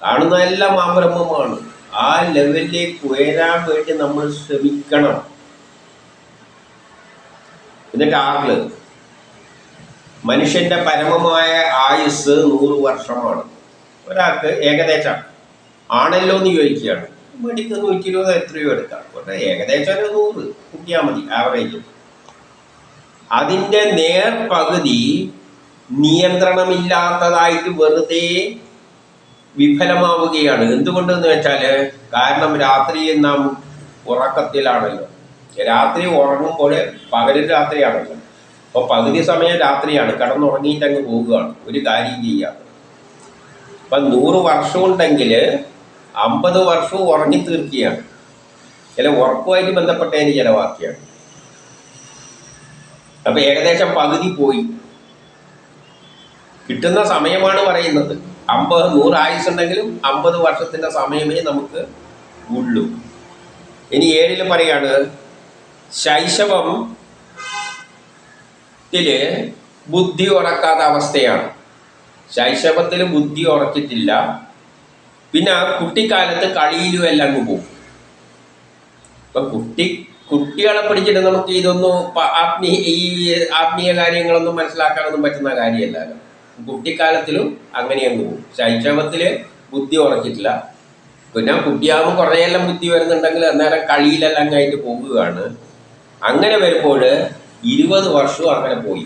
കാണുന്നതെല്ലാം ആ ബ്രഹ്മമാണ്. ആ ലെവലിലേക്ക് ഉയരാൻ വേണ്ടി നമ്മൾ ശ്രമിക്കണം. എന്നിട്ട് 6 മനുഷ്യന്റെ പരമമായ ആയുസ് 100 വർഷമാണ്. ഒരാൾക്ക് ഏകദേശം ആണല്ലോ എന്ന് ചോദിക്കുകയാണ്. മേടിക്ക് 120 എത്രയോ എടുക്കാം. പക്ഷേ ഏകദേശം 100 കൂട്ടിയാൽ മതി, ആവറേജ്. അതിൻ്റെ നേർപകുതി നിയന്ത്രണമില്ലാത്തതായിട്ട് വെറുതെ വിഫലമാവുകയാണ്. എന്തുകൊണ്ടെന്ന് വെച്ചാൽ കാരണം രാത്രിയിൽ നാം ഉറക്കത്തിലാണല്ലോ. രാത്രി ഉറങ്ങുമ്പോൾ പകലും രാത്രിയാണല്ലോ. അപ്പോൾ പകുതി സമയം രാത്രിയാണ്, കിടന്നുറങ്ങിയിട്ട് അങ്ങ് പോവുകയാണ്, ഒരു കാര്യം ചെയ്യാതെ. അപ്പം 100 വർഷം ഉണ്ടെങ്കിൽ 50 വർഷവും ഉറങ്ങി തീർക്കുകയാണ്, ചില ഉറക്കവുമായിട്ട് ബന്ധപ്പെട്ടതിന് ചിലവാക്കിയാണ്. അപ്പം ഏകദേശം പകുതി പോയി. കിട്ടുന്ന സമയമാണ് പറയുന്നത്. 100 ആയുസ്സുണ്ടെങ്കിലും 50 വർഷത്തിൻ്റെ സമയമേ നമുക്ക് ഉള്ളൂ. ഇനി 7 പറയാണ്, ശൈശവത്തിൽ ബുദ്ധി ഉറക്കാത്ത അവസ്ഥയാണ്. ശൈശവത്തിൽ ബുദ്ധി ഉറച്ചിട്ടില്ല, പിന്നെ കുട്ടിക്കാലത്ത് കളിയിലും എല്ലാം അങ്ങ് പോകും. ഇപ്പം കുട്ടികളെ പിടിച്ചിട്ട് നമുക്ക് ഇതൊന്നും ഈ ആത്മീയ കാര്യങ്ങളൊന്നും മനസ്സിലാക്കാനൊന്നും പറ്റുന്ന കാര്യമല്ലല്ലോ. കുട്ടിക്കാലത്തിലും അങ്ങനെ അങ്ങ് പോകും. ശൈശവത്തിൽ ബുദ്ധി ഉറച്ചിട്ടില്ല, പിന്നെ കുട്ടിയാകുമ്പോൾ കുറേയെല്ലാം ബുദ്ധി വരുന്നുണ്ടെങ്കിൽ അന്നേരം കളിയിലെല്ലാം ആയിട്ട് പോകുകയാണ്. അങ്ങനെ വരുമ്പോൾ 20 വർഷവും അങ്ങനെ പോയി.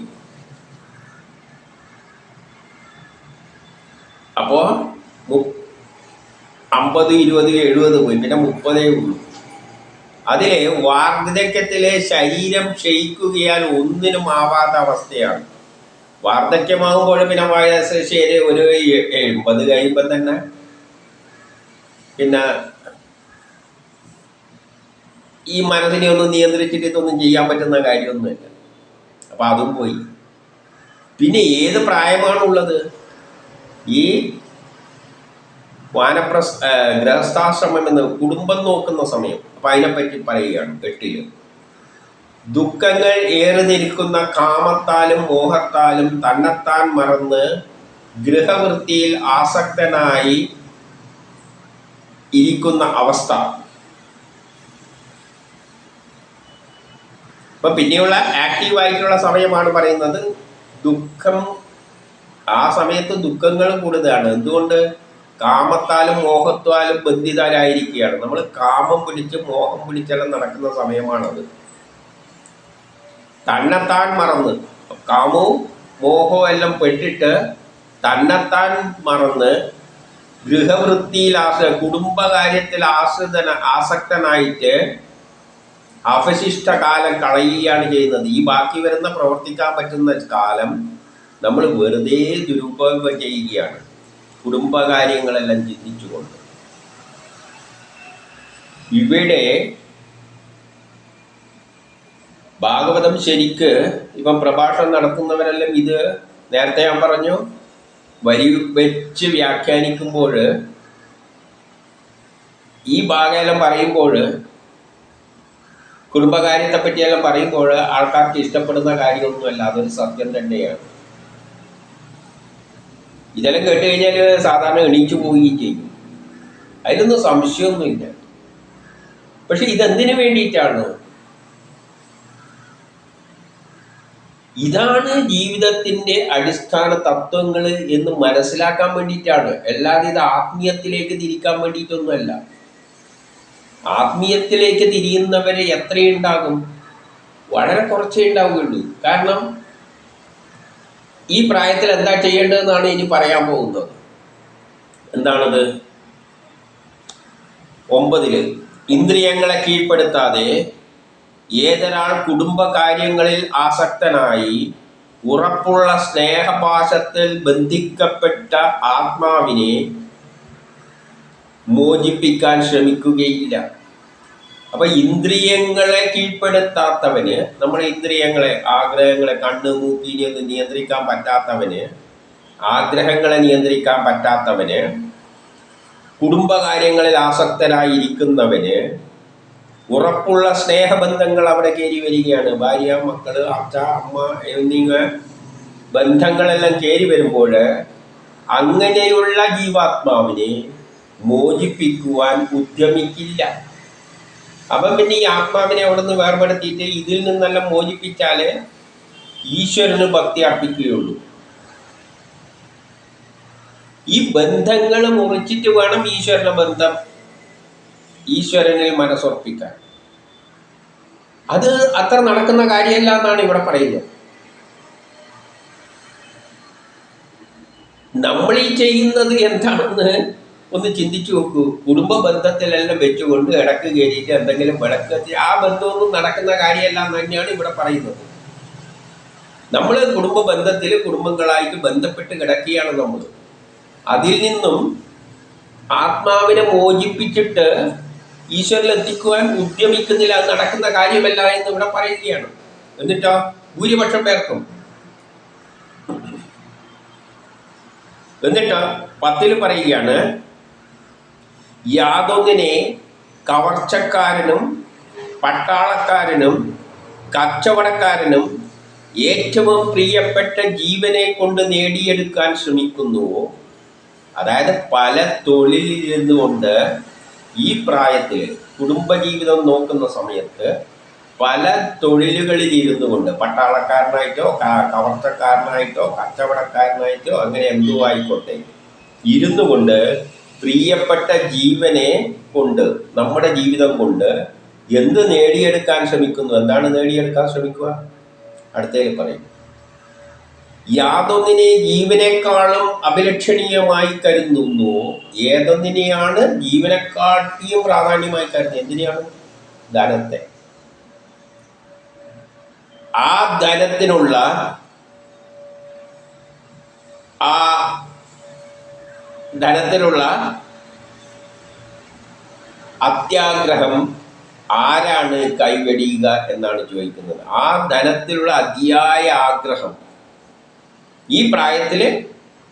അപ്പോൾ 50, 20, 70 പോയി, പിന്നെ 30 ഉള്ളൂ. അതിൽ വാർദ്ധക്യത്തിലെ ശരീരം ക്ഷയിക്കുകയാൽ ഒന്നിനും ആവാത്ത അവസ്ഥയാണ്. വാർദ്ധക്യമാകുമ്പോൾ പിന്നെ വയസ്സ് ശരി ഒരു 80 കഴിയുമ്പോൾ തന്നെ പിന്നെ ഈ മനസ്സിനെ ഒന്നും നിയന്ത്രിച്ചിട്ട് ഇതൊന്നും ചെയ്യാൻ പറ്റുന്ന കാര്യമൊന്നുമില്ല. അപ്പം അതും പോയി. പിന്നെ ഏത് പ്രായമാണുള്ളത്? ഈ ഗൃഹസ്ഥാശ്രമം എന്ന് കുടുംബം നോക്കുന്ന സമയം. അപ്പം അതിനെപ്പറ്റി പറയുകയാണ് 8. ദുഃഖങ്ങൾ ഏറിനിൽക്കുന്ന കാമത്താലും മോഹത്താലും തന്നെത്താൻ മറന്ന് ഗൃഹവൃത്തിയിൽ ആസക്തനായി ഇരിക്കുന്ന അവസ്ഥ. അപ്പം പിന്നെയുള്ള ആക്റ്റീവായിട്ടുള്ള സമയമാണ് പറയുന്നത്. ദുഃഖം, ആ സമയത്ത് ദുഃഖങ്ങൾ കൂടുതലാണ്. എന്തുകൊണ്ട്? കാമത്താലും മോഹത്താലും ബന്ധിതരായിരിക്കുകയാണ്. നമ്മൾ കാമം പിടിച്ച് മോഹം പിടിച്ചെല്ലാം നടക്കുന്ന സമയമാണത്. തന്നെത്താൻ മറന്ന്, കാമവും മോഹവും എല്ലാം പെട്ടിട്ട് തന്നെത്താൻ മറന്ന് ഗൃഹവൃത്തിയിൽ കുടുംബകാര്യത്തിൽ ആസക്തനായിട്ട് അവശിഷ്ടകാലം കളയുകയാണ് ചെയ്യുന്നത്. ഈ ബാക്കി വരുന്ന പ്രവർത്തിക്കാൻ പറ്റുന്ന കാലം നമ്മൾ വെറുതെ ദുരുപയോഗം ചെയ്യുകയാണ്, കുടുംബകാര്യങ്ങളെല്ലാം ചിന്തിച്ചുകൊണ്ട്. ഇവിടെ ഭാഗവതം ശരിക്ക് ഇപ്പം പ്രഭാഷണം നടത്തുന്നവരെല്ലാം ഇത് നേരത്തെ ഞാൻ പറഞ്ഞു വരി വെച്ച് വ്യാഖ്യാനിക്കുമ്പോൾ ഈ ഭാഗമെല്ലാം പറയുമ്പോൾ, കുടുംബകാര്യത്തെ പറ്റിയെല്ലാം പറയുമ്പോൾ ആൾക്കാർക്ക് ഇഷ്ടപ്പെടുന്ന കാര്യമൊന്നുമല്ല, അതൊരു സത്യം തന്നെയാണ്. ഇതെല്ലാം കേട്ട് കഴിഞ്ഞാൽ സാധാരണ എണീച്ചു പോവുകയും ചെയ്യും, അതിലൊന്നും സംശയമൊന്നുമില്ല. പക്ഷെ ഇതെന്തിനു വേണ്ടിയിട്ടാണ്? ഇതാണ് ജീവിതത്തിൻ്റെ അടിസ്ഥാന തത്വങ്ങൾ എന്ന് മനസ്സിലാക്കാൻ വേണ്ടിയിട്ടാണ്. അല്ലാതെ ഇത് ആത്മീയത്തിലേക്ക് തിരിക്കാൻ വേണ്ടിയിട്ടൊന്നുമല്ല. ആത്മീയത്തിലേക്ക് തിരിയുന്നവരെ എത്രയുണ്ടാകും? വളരെ കുറച്ചേ ഉണ്ടാവുകയുള്ളൂ. കാരണം ഈ പ്രായത്തിൽ എന്താ ചെയ്യേണ്ടതെന്നാണ് ഇനി പറയാൻ പോകുന്നത്. എന്താണത്? 9 ഇന്ദ്രിയങ്ങളെ കീഴ്പ്പെടുത്താതെ ഏതൊരാൾ കുടുംബകാര്യങ്ങളിൽ ആസക്തനായി ഉറപ്പുള്ള സ്നേഹപാശത്തിൽ ബന്ധിക്കപ്പെട്ട ആത്മാവിനെ മോചിപ്പിക്കാൻ ശ്രമിക്കുകയില്ല. അപ്പൊ ഇന്ദ്രിയങ്ങളെ കീഴ്പ്പെടുത്താത്തവന്, നമ്മുടെ ഇന്ദ്രിയങ്ങളെ, ആഗ്രഹങ്ങളെ, കണ്ണ് മൂക്കിനെ ഒന്നും നിയന്ത്രിക്കാൻ പറ്റാത്തവന്, ആഗ്രഹങ്ങളെ നിയന്ത്രിക്കാൻ പറ്റാത്തവന്, കുടുംബകാര്യങ്ങളിൽ ആസക്തരായിരിക്കുന്നവന് ഉറപ്പുള്ള സ്നേഹബന്ധങ്ങൾ അവിടെ കയറി വരികയാണ്. ഭാര്യ, മക്കള്, അച്ഛ, അമ്മ എന്നിങ്ങനെ ബന്ധങ്ങളെല്ലാം കയറി വരുമ്പോൾ അങ്ങനെയുള്ള ജീവാത്മാവിനെ മോചിപ്പിക്കുവാൻ ഉദ്യമിക്കില്ല. അപ്പം പിന്നെ ഈ ആത്മാവിനെ അവിടെ നിന്ന് വേർപെടുത്തിയിട്ട് ഇതിൽ നിന്നെല്ലാം മോചിപ്പിച്ചാൽ ഈശ്വരന് ഭക്തി അർപ്പിക്കുകയുള്ളൂ. ഈ ബന്ധങ്ങൾ മുറിച്ചിട്ട് വേണം ഈശ്വരനിൽ മനസ്സുറപ്പിക്കാൻ. അത് അത്ര നടക്കുന്ന കാര്യമല്ല എന്നാണ് ഇവിടെ പറയുന്നത്. നമ്മൾ ഈ ചെയ്യുന്നത് എന്താണെന്ന് ഒന്ന് ചിന്തിച്ചു നോക്കൂ. കുടുംബ ബന്ധത്തിലെല്ലാം വെച്ചുകൊണ്ട് ഇടക്ക് കയറിയിട്ട് എന്തെങ്കിലും വിളക്ക്, ആ ബന്ധമൊന്നും നടക്കുന്ന കാര്യമല്ല എന്ന് തന്നെയാണ് ഇവിടെ പറയുന്നത്. നമ്മൾ കുടുംബ ബന്ധത്തിൽ കുടുംബങ്ങളായിട്ട് ബന്ധപ്പെട്ട് കിടക്കുകയാണ് നമ്മൾ. അതിൽ നിന്നും ആത്മാവിനെ മോചിപ്പിച്ചിട്ട് ഈശ്വരിൽ എത്തിക്കുവാൻ ഉദ്യമിക്കുന്നില്ല. അത് നടക്കുന്ന കാര്യമല്ല എന്ന് ഇവിടെ പറയുകയാണ്. എന്നിട്ടോ ഭൂരിപക്ഷം പേർക്കും. എന്നിട്ട് 10 പറയുകയാണ്, യാതൊന്നിനെ കവർച്ചക്കാരനും പട്ടാളക്കാരനും കച്ചവടക്കാരനും ഏറ്റവും പ്രിയപ്പെട്ട ജീവനെ കൊണ്ട് നേടിയെടുക്കാൻ ശ്രമിക്കുന്നുവോ, അതായത് പല തൊഴിലിരുന്നു കൊണ്ട് ഈ പ്രായത്തിൽ കുടുംബജീവിതം നോക്കുന്ന സമയത്ത് പല തൊഴിലുകളിൽ ഇരുന്നു കൊണ്ട്, പട്ടാളക്കാരനായിട്ടോ കവർച്ചക്കാരനായിട്ടോ കച്ചവടക്കാരനായിട്ടോ അങ്ങനെ എന്തോ ആയിക്കോട്ടെ, ഇരുന്നു കൊണ്ട് പ്രിയപ്പെട്ട ജീവനെ കൊണ്ട്, നമ്മുടെ ജീവിതം കൊണ്ട് എന്ത് നേടിയെടുക്കാൻ ശ്രമിക്കുന്നു? എന്താണ് നേടിയെടുക്കാൻ ശ്രമിക്കുക? അടുത്തതിൽ പറയും, യാതൊന്നിനെ ജീവനേക്കാളും അഭിലഷണീയമായി കരുതുന്നു. ഏതൊന്നിനെയാണ് ജീവനെക്കാട്ടിയും പ്രാധാന്യമായി കരുതുന്നത്? എന്തിനെയാണ്? ധനത്തെ. ആ ധനത്തിനുള്ള അത്യാഗ്രഹം ആരാണ് കൈവെടിയുക എന്നാണ് ചോദിക്കുന്നത്. ആ ധനത്തിലുള്ള അതിയായ ആഗ്രഹം ഈ പ്രായത്തിൽ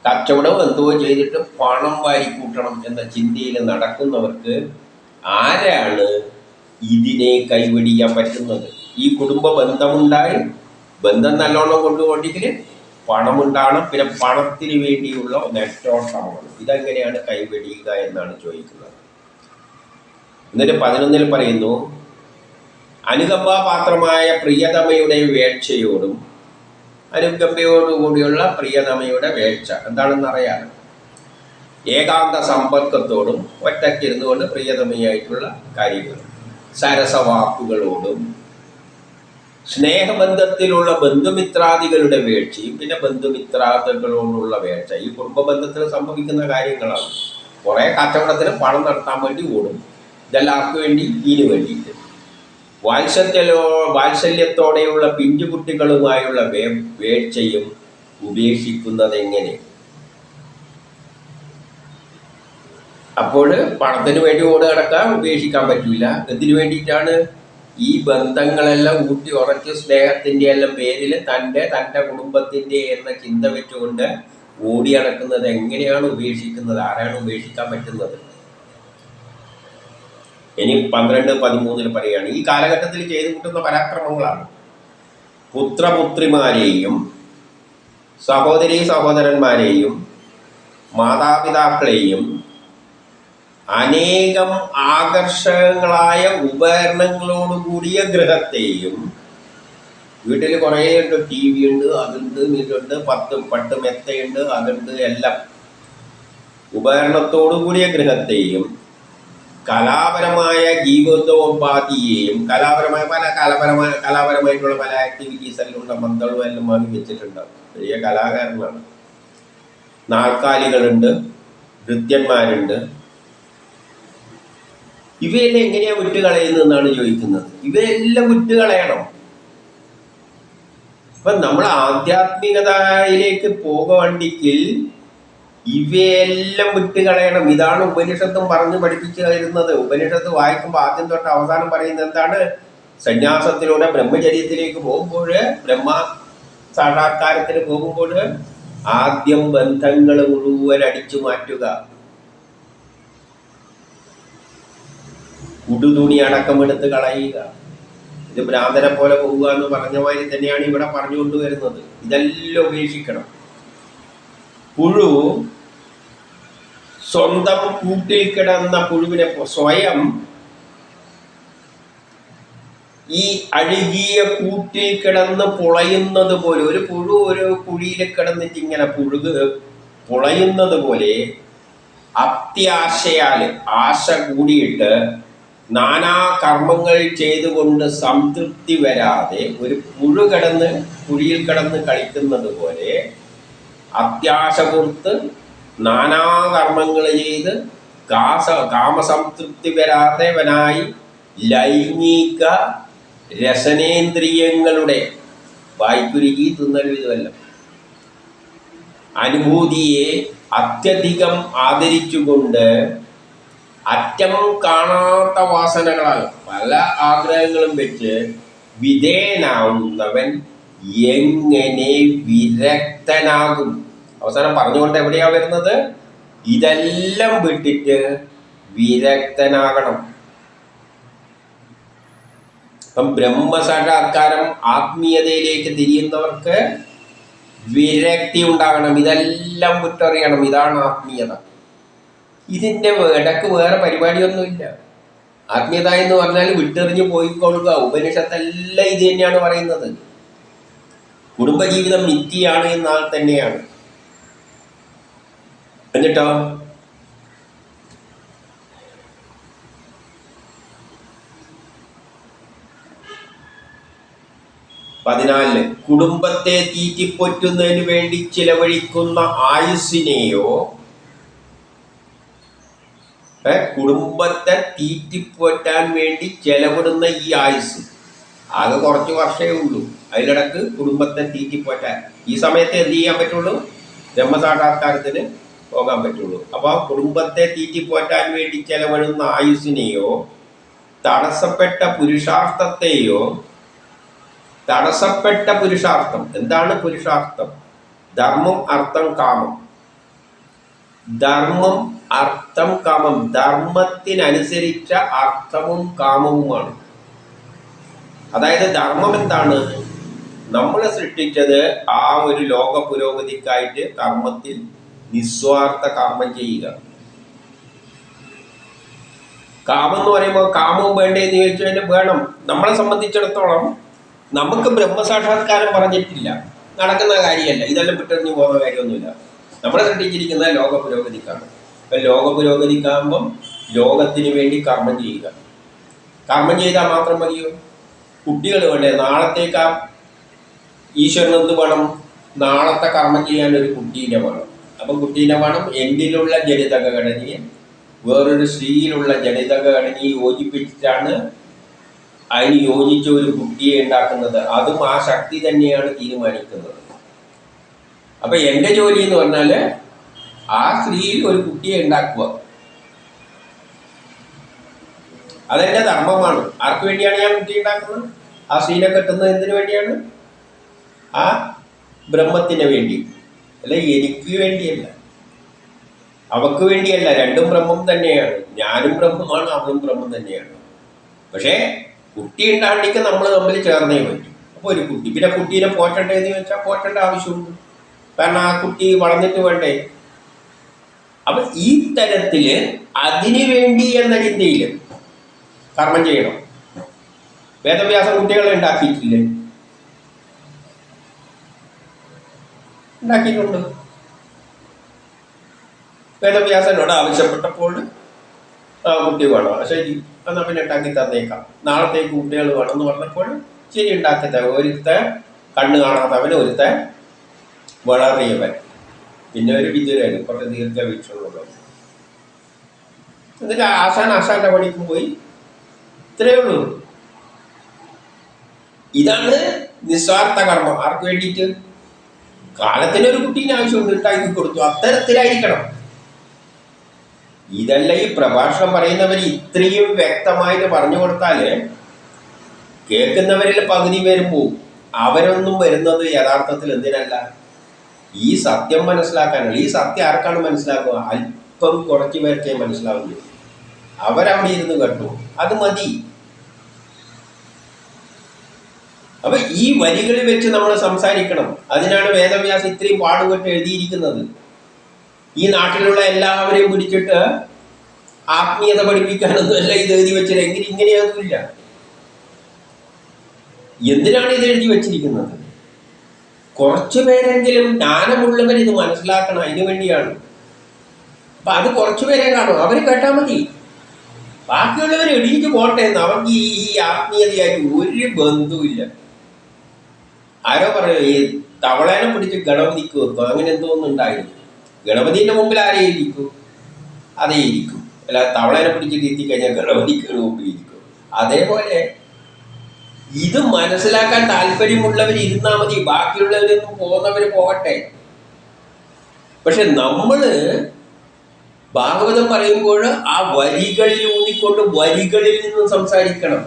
കച്ചവടം എന്തോ ചെയ്തിട്ട് പണം വാരിക്കൂട്ടണം എന്ന ചിന്തയിൽ നടക്കുന്നവർക്ക് ആരാണ് ഇതിനെ കൈവെടിയാൻ പറ്റുന്നത്? ഈ കുടുംബ ബന്ധമുണ്ടായി, ബന്ധം നല്ലോണം കൊണ്ടുപോകണമെങ്കിൽ പണമുണ്ടാകണം. പിന്നെ പണത്തിന് വേണ്ടിയുള്ള നെട്ടോട്ടമാണ്. ഇതെങ്ങനെയാണ് കൈവെടിയുക എന്നാണ് ചോദിക്കുന്നത്. എന്നിട്ട് 11 പറയുന്നു, അനുകമ്പാപാത്രമായ പ്രിയതമയുടെ വേഴ്ചയോടും. അനുകമ്പയോടുകൂടിയുള്ള പ്രിയതമയുടെ വേഴ്ച എന്താണെന്നറിയാം. ഏകാന്ത സമ്പർക്കത്തോടും ഒറ്റയ്ക്കിരുന്നു കൊണ്ട് പ്രിയതമയായിട്ടുള്ള കാര്യങ്ങൾ, സരസവാക്കുകളോടും, സ്നേഹബന്ധത്തിലുള്ള ബന്ധുമിത്രാദികളുടെ വേഴ്ചയും പിന്നെ ബന്ധുമിത്രാദികളോടുള്ള വേഴ്ച. ഈ കുടുംബ ബന്ധത്തിൽ സംഭവിക്കുന്ന കാര്യങ്ങളാണ്. കുറേ കച്ചവടത്തിന് പണം നടത്താൻ വേണ്ടി ഓടും. ഇതെല്ലാവർക്കും വേണ്ടി, ഇതിനു വേണ്ടിയിട്ട്. വാത്സല്യത്തോടെയുള്ള പിഞ്ചുകുട്ടികളുമായുള്ള വേഴ്ചയും ഉപേക്ഷിക്കുന്നത് എങ്ങനെ? അപ്പോൾ പണത്തിന് വേണ്ടി ഓട് കിടക്കാൻ ഉപേക്ഷിക്കാൻ പറ്റില്ല. എന്തിനു വേണ്ടിയിട്ടാണ്? ഈ ബന്ധങ്ങളെല്ലാം ഊട്ടി ഉറച്ച് സ്നേഹത്തിൻ്റെ എല്ലാം പേരിൽ തൻ്റെ കുടുംബത്തിൻ്റെ എന്ന ചിന്ത വെച്ചുകൊണ്ട് ഓടി നടക്കുന്നത് എങ്ങനെയാണ് ഉപേക്ഷിക്കുന്നത്? ആരാണ് ഉപേക്ഷിക്കാൻ പറ്റുന്നത്? ഇനി 12-13 പറയുകയാണ്, ഈ കാലഘട്ടത്തിൽ ചെയ്തു കൂട്ടുന്ന പരാക്രമങ്ങളാണ്. പുത്രപുത്രിമാരെയും സഹോദരീ സഹോദരന്മാരെയും മാതാപിതാക്കളെയും അനേകം ആകർഷകങ്ങളായ ഉപകരണങ്ങളോടുകൂടിയ ഗൃഹത്തെയും, വീട്ടിൽ കുറേ ഉണ്ട്, ടി വി ഉണ്ട്, അതുണ്ട്, ഇതുണ്ട്, 10 മെത്തയുണ്ട്, അതുണ്ട്, എല്ലാം ഉപകരണത്തോടു കൂടിയ ഗൃഹത്തെയും കലാപരമായ ജീവിതോപാധിയെയും, കലാപരമായിട്ടുള്ള പല ആക്ടിവിറ്റീസ് എല്ലാം ഉണ്ട്, മന്ദളും എല്ലാം വാങ്ങി വെച്ചിട്ടുണ്ടാവും. വലിയ കലാകാരനാണ്. നാൽക്കാലികളുണ്ട്, നൃത്യന്മാരുണ്ട്. ഇവയെല്ലാം എങ്ങനെയാണ് വിട്ടുകളയുന്നതെന്നാണ് ചോദിക്കുന്നത്. ഇവയെല്ലാം വിട്ടുകളയണം. അപ്പം നമ്മൾ ആധ്യാത്മികതയിലേക്ക് പോകുകയാണെങ്കിൽ ഇവയെല്ലാം വിട്ടുകളയണം. ഇതാണ് ഉപനിഷത്തും പറഞ്ഞ് പഠിപ്പിച്ചു തരുന്നത്. ഉപനിഷത്ത് വായിക്കുമ്പോൾ ആദ്യം തൊട്ട് അവസാനം പറയുന്നത് എന്താണ്? സന്യാസത്തിലൂടെ ബ്രഹ്മചര്യത്തിലേക്ക് പോകുമ്പോൾ, ബ്രഹ്മ സാക്ഷാത്കാരത്തിന് പോകുമ്പോൾ ആദ്യം ബന്ധങ്ങൾ മുഴുവൻ അടിച്ചു മാറ്റുക, ഉടുതുണി അടക്കമെടുത്ത് കളയുക. ഇത് ഭ്രാന്തനെ പോലെ പോവുക എന്ന് പറഞ്ഞ മാതിരി തന്നെയാണ് ഇവിടെ പറഞ്ഞുകൊണ്ടുവരുന്നത്. ഇതെല്ലാം ഉപേക്ഷിക്കണം. പുഴു സ്വന്തം കൂട്ടിൽ കിടന്ന പുഴുവിനെ സ്വയം ഈ അഴുകിയ കൂട്ടിൽ കിടന്ന് പൊളയുന്നത് പോലെ, ഒരു പുഴു ഒരു കുഴിയിൽ കിടന്നിട്ട് ഇങ്ങനെ പൊളയുന്നത് പോലെ അത്യാശയാൽ ആശ കൂടിയിട്ട് നാനാ കർമ്മങ്ങൾ ചെയ്തുകൊണ്ട് സംതൃപ്തി വരാതെ ഒരു കുഴിയിൽ കിടന്ന് കളിക്കുന്നത് പോലെ അത്യാശ കൊടുത്ത് നാനാ കർമ്മങ്ങൾ ചെയ്ത് കാമസംതൃപ്തി വരാത്തവനായി ലൈംഗിക രസനേന്ദ്രിയങ്ങളുടെ വായ്ക്കുരുകി തിന്നലും ഇതുമല്ല. അനുഭൂതിയെ അത്യധികം ആദരിച്ചുകൊണ്ട് അറ്റം കാണാത്ത വാസനകളാൽ പല ആഗ്രഹങ്ങളും വെച്ച് വിധേയനാവുന്നവൻ എങ്ങനെ വിരക്തനാകും? അവസാനം പറഞ്ഞുകൊണ്ട് എവിടെയാ വരുന്നത്? ഇതെല്ലാം വിട്ടിട്ട് വിരക്തനാകണം. ഇപ്പം ബ്രഹ്മസാക്ഷാത്കാരം ആത്മീയതയിലേക്ക് തിരിയുന്നവർക്ക് വിരക്തി ഉണ്ടാകണം. ഇതെല്ലാം വിട്ടറിയണം. ഇതാണ് ആത്മീയത. ഇതിൻ്റെ ഇടക്ക് വേറെ പരിപാടിയൊന്നുമില്ല. ആത്മീയത എന്ന് പറഞ്ഞാൽ വിട്ടെറിഞ്ഞ് പോയിക്കൊള്ളുക. ഉപനിഷത്തെല്ലാം ഇത് തന്നെയാണ് പറയുന്നത്. കുടുംബജീവിതം നിത്യയാണ് എന്നാൽ തന്നെയാണ്. എന്നിട്ടോ 14 കുടുംബത്തെ തീറ്റിപ്പൊറ്റുന്നതിന് വേണ്ടി ചിലവഴിക്കുന്ന ആയുസ്സിനെയോ, കുടുംബത്തെ തീറ്റിപ്പോറ്റാൻ വേണ്ടി ചെലവിടുന്ന ഈ ആയുസ് ആകെ കുറച്ച് വർഷമേ ഉള്ളൂ. അതിലിടക്ക് കുടുംബത്തെ തീറ്റിപ്പോറ്റാൻ ഈ സമയത്ത് എന്ത് ചെയ്യാൻ പറ്റുള്ളൂ? ബ്രഹ്മസാക്ഷാത്കാരത്തിന് പോകാൻ പറ്റുള്ളൂ. അപ്പോൾ കുടുംബത്തെ തീറ്റിപ്പോറ്റാൻ വേണ്ടി ചെലവിടുന്ന ആയുസ്സിനെയോ, തടസ്സപ്പെട്ട പുരുഷാർത്ഥത്തെയോ, തടസ്സപ്പെട്ട പുരുഷാർത്ഥം എന്താണ്? പുരുഷാർത്ഥം ധർമ്മം, അർത്ഥം, കാമം. ധർമ്മം, അർത്ഥം, കാമം. ധർമ്മത്തിനനുസരിച്ച അർത്ഥവും കാമവുമാണ്. അതായത് ധർമ്മം എന്താണ്? നമ്മളെ സൃഷ്ടിച്ചത് ആ ഒരു ലോക പുരോഗതിക്കായിട്ട് കർമ്മത്തിൽ നിസ്വാർത്ഥ കർമ്മം ചെയ്യുക. കാമം എന്ന് പറയുമ്പോൾ കാമവും വേണ്ടേന്ന് ചോദിച്ചാൽ വേണം. നമ്മളെ സംബന്ധിച്ചിടത്തോളം നമുക്ക് ബ്രഹ്മസാക്ഷാത്കാരം പറഞ്ഞിട്ടില്ല, നടക്കുന്ന കാര്യമല്ല. ഇതെല്ലാം വിട്ടെറിഞ്ഞു പോകുന്ന കാര്യമൊന്നുമില്ല. നമ്മളെ സൃഷ്ടിച്ചിരിക്കുന്ന ലോക പുരോഗതിക്കാണ്. അപ്പം ലോക പുരോഗതിക്കാകുമ്പം ലോകത്തിന് വേണ്ടി കർമ്മം ചെയ്യുക. കർമ്മം ചെയ്താൽ മാത്രം മതിയോ? കുട്ടികൾ വേണ്ടേ? നാളത്തേക്കാ ഈശ്വരന് എന്ത് വേണം? നാളത്തെ കർമ്മം ചെയ്യാൻ ഒരു കുട്ടീനെ വേണം. അപ്പം കുട്ടീനെ വേണം. എന്നിലുള്ള ജനിതക ഘടനയെ വേറൊരു സ്ത്രീയിലുള്ള ജനിതക ഘടനയെ യോജിപ്പിച്ചിട്ടാണ് അതിന് യോജിച്ച ഒരു കുട്ടിയെ ഉണ്ടാക്കുന്നത്. അതും ആ ശക്തി തന്നെയാണ് തീരുമാനിക്കുന്നത്. അപ്പം എൻ്റെ ജോലി എന്ന് പറഞ്ഞാൽ ആ സ്ത്രീയിൽ ഒരു കുട്ടിയെ ഉണ്ടാക്കുക. അതെൻ്റെ ധർമ്മമാണ്. ആർക്ക് വേണ്ടിയാണ് ഞാൻ കുട്ടി ഉണ്ടാക്കുന്നത്? ആ സ്ത്രീനെ കെട്ടുന്നത് എന്തിനു വേണ്ടിയാണ്? ആ ബ്രഹ്മത്തിന് വേണ്ടി. അല്ല, എനിക്ക് വേണ്ടിയല്ല, അവക്ക് വേണ്ടിയല്ല. രണ്ടും ബ്രഹ്മം തന്നെയാണ്. ഞാനും ബ്രഹ്മമാണ്, അവളും ബ്രഹ്മം തന്നെയാണ്. പക്ഷേ കുട്ടി ഉണ്ടാണ്ടിക്ക് നമ്മൾ തമ്മിൽ ചേർന്നേ പറ്റും. അപ്പോൾ ഒരു കുട്ടി, പിന്നെ കുട്ടീനെ പോറ്റണ്ടേന്ന് ചോദിച്ചാൽ പോറ്റേണ്ട ആവശ്യമുണ്ട്. കാരണം ആ കുട്ടി വളർന്നിട്ട് വേണ്ടേ. അപ്പം ഈ തരത്തിൽ അതിനു വേണ്ടി എന്ന ചിന്തയിൽ കർമ്മം ചെയ്യണം. വേദവ്യാസം കുട്ടികളെ ഉണ്ടാക്കിയിട്ടില്ലേ? ഉണ്ടാക്കിയിട്ടുണ്ട്. വേദവ്യാസനോട് ആവശ്യപ്പെട്ടപ്പോൾ കുട്ടി വേണോ? ശരി, എന്നാൽ പിന്നെ ഉണ്ടാക്കി തന്നേക്കാം. നാളത്തേക്ക് കുട്ടികൾ വേണമെന്ന് പറഞ്ഞപ്പോൾ ശരി, ഉണ്ടാക്കി തരാം. ഒരുത്തെ കണ്ണ് കാണാത്തവൻ, ഒരുത്തെ വളറിയവൻ, പിന്നെ ഒരു വിദുരൻ, കുറച്ച് ദീർഘവീക്ഷണമുള്ളവൻ. എന്നിട്ട് ആശാന്റെ പണിക്ക് പോയി. ഇത്രയേ ഉള്ളൂ. ഇതാണ് നിസ്വാർത്ഥ കർമ്മം. ആർക്ക് വേണ്ടിയിട്ട്? കാലത്തിനൊരു കുട്ടീനെ ആവശ്യമുണ്ട്, ഉണ്ടാക്കി കൊടുത്തു. അത്തരത്തിലായിരിക്കണം. ഇതല്ല ഈ പ്രഭാഷണം പറയുന്നവർ ഇത്രയും വ്യക്തമായിട്ട് പറഞ്ഞു കൊടുത്താൽ കേൾക്കുന്നവരിൽ പകുതി പേരും പോവും. അവരൊന്നും വരുന്നത് യഥാർത്ഥത്തിൽ എന്തിനല്ല? ഈ സത്യം മനസ്സിലാക്കാനാണ്. ഈ സത്യം ആർക്കാണ് മനസ്സിലാക്കുക? അല്പം കുറച്ച് പേർക്കേ മനസ്സിലാവുള്ളൂ. അവരവിടെ ഇരുന്ന് കേട്ടു, അത് മതി. അപ്പൊ ഈ വരികൾ വെച്ച് നമ്മൾ സംസാരിക്കണം. അതിനാണ് വേദവ്യാസം ഇത്രയും പാടുപെട്ട് എഴുതിയിരിക്കുന്നത്. ഈ നാട്ടിലുള്ള എല്ലാവരെയും പിടിച്ചിട്ട് ആത്മീയത പഠിപ്പിക്കാനൊന്നും അല്ല ഇത് എഴുതി വെച്ചത്. ഇങ്ങനെയൊന്നുമില്ല. എന്തിനാണ് ഇത് എഴുതി വെച്ചിരിക്കുന്നത്? കുറച്ചു പേരെങ്കിലും ജ്ഞാനമുള്ളവർ ഇത് മനസ്സിലാക്കണം. അതിനു വേണ്ടിയാണ്. അപ്പൊ അത് കുറച്ചു പേരെ കാണും, അവർ കേട്ടാൽ മതി. ബാക്കിയുള്ളവർ എണീറ്റ് പോട്ടെ എന്ന്. അവർക്ക് ഈ ആത്മീയതയായിട്ട് ഒരു ബന്ധവുമില്ല. ആരോ പറയും ഈ തവളേനെ പിടിച്ച് ഗണപതിക്ക് വെക്കും, അങ്ങനെ എന്തോന്നും ഉണ്ടായിരുന്നു. ഗണപതിൻ്റെ മുമ്പിൽ ആരെയും ഇരിക്കും? അതേ ഇരിക്കും. അല്ല, തവളേനെ പിടിച്ചിട്ട് എത്തിക്കഴിഞ്ഞാൽ ഗണപതിക്ക് മുമ്പിൽ ഇരിക്കും. അതേപോലെ ഇത് മനസ്സിലാക്കാൻ താല്പര്യമുള്ളവർ ഇരുന്നാൽ മതി, ബാക്കിയുള്ളവരൊന്നും പോകുന്നവർ പോകട്ടെ. പക്ഷെ നമ്മള് ഭാഗവതം പറയുമ്പോൾ ആ വരികളിൽ ഊന്നിക്കൊണ്ട് വരികളിൽ നിന്ന് സംസാരിക്കണം.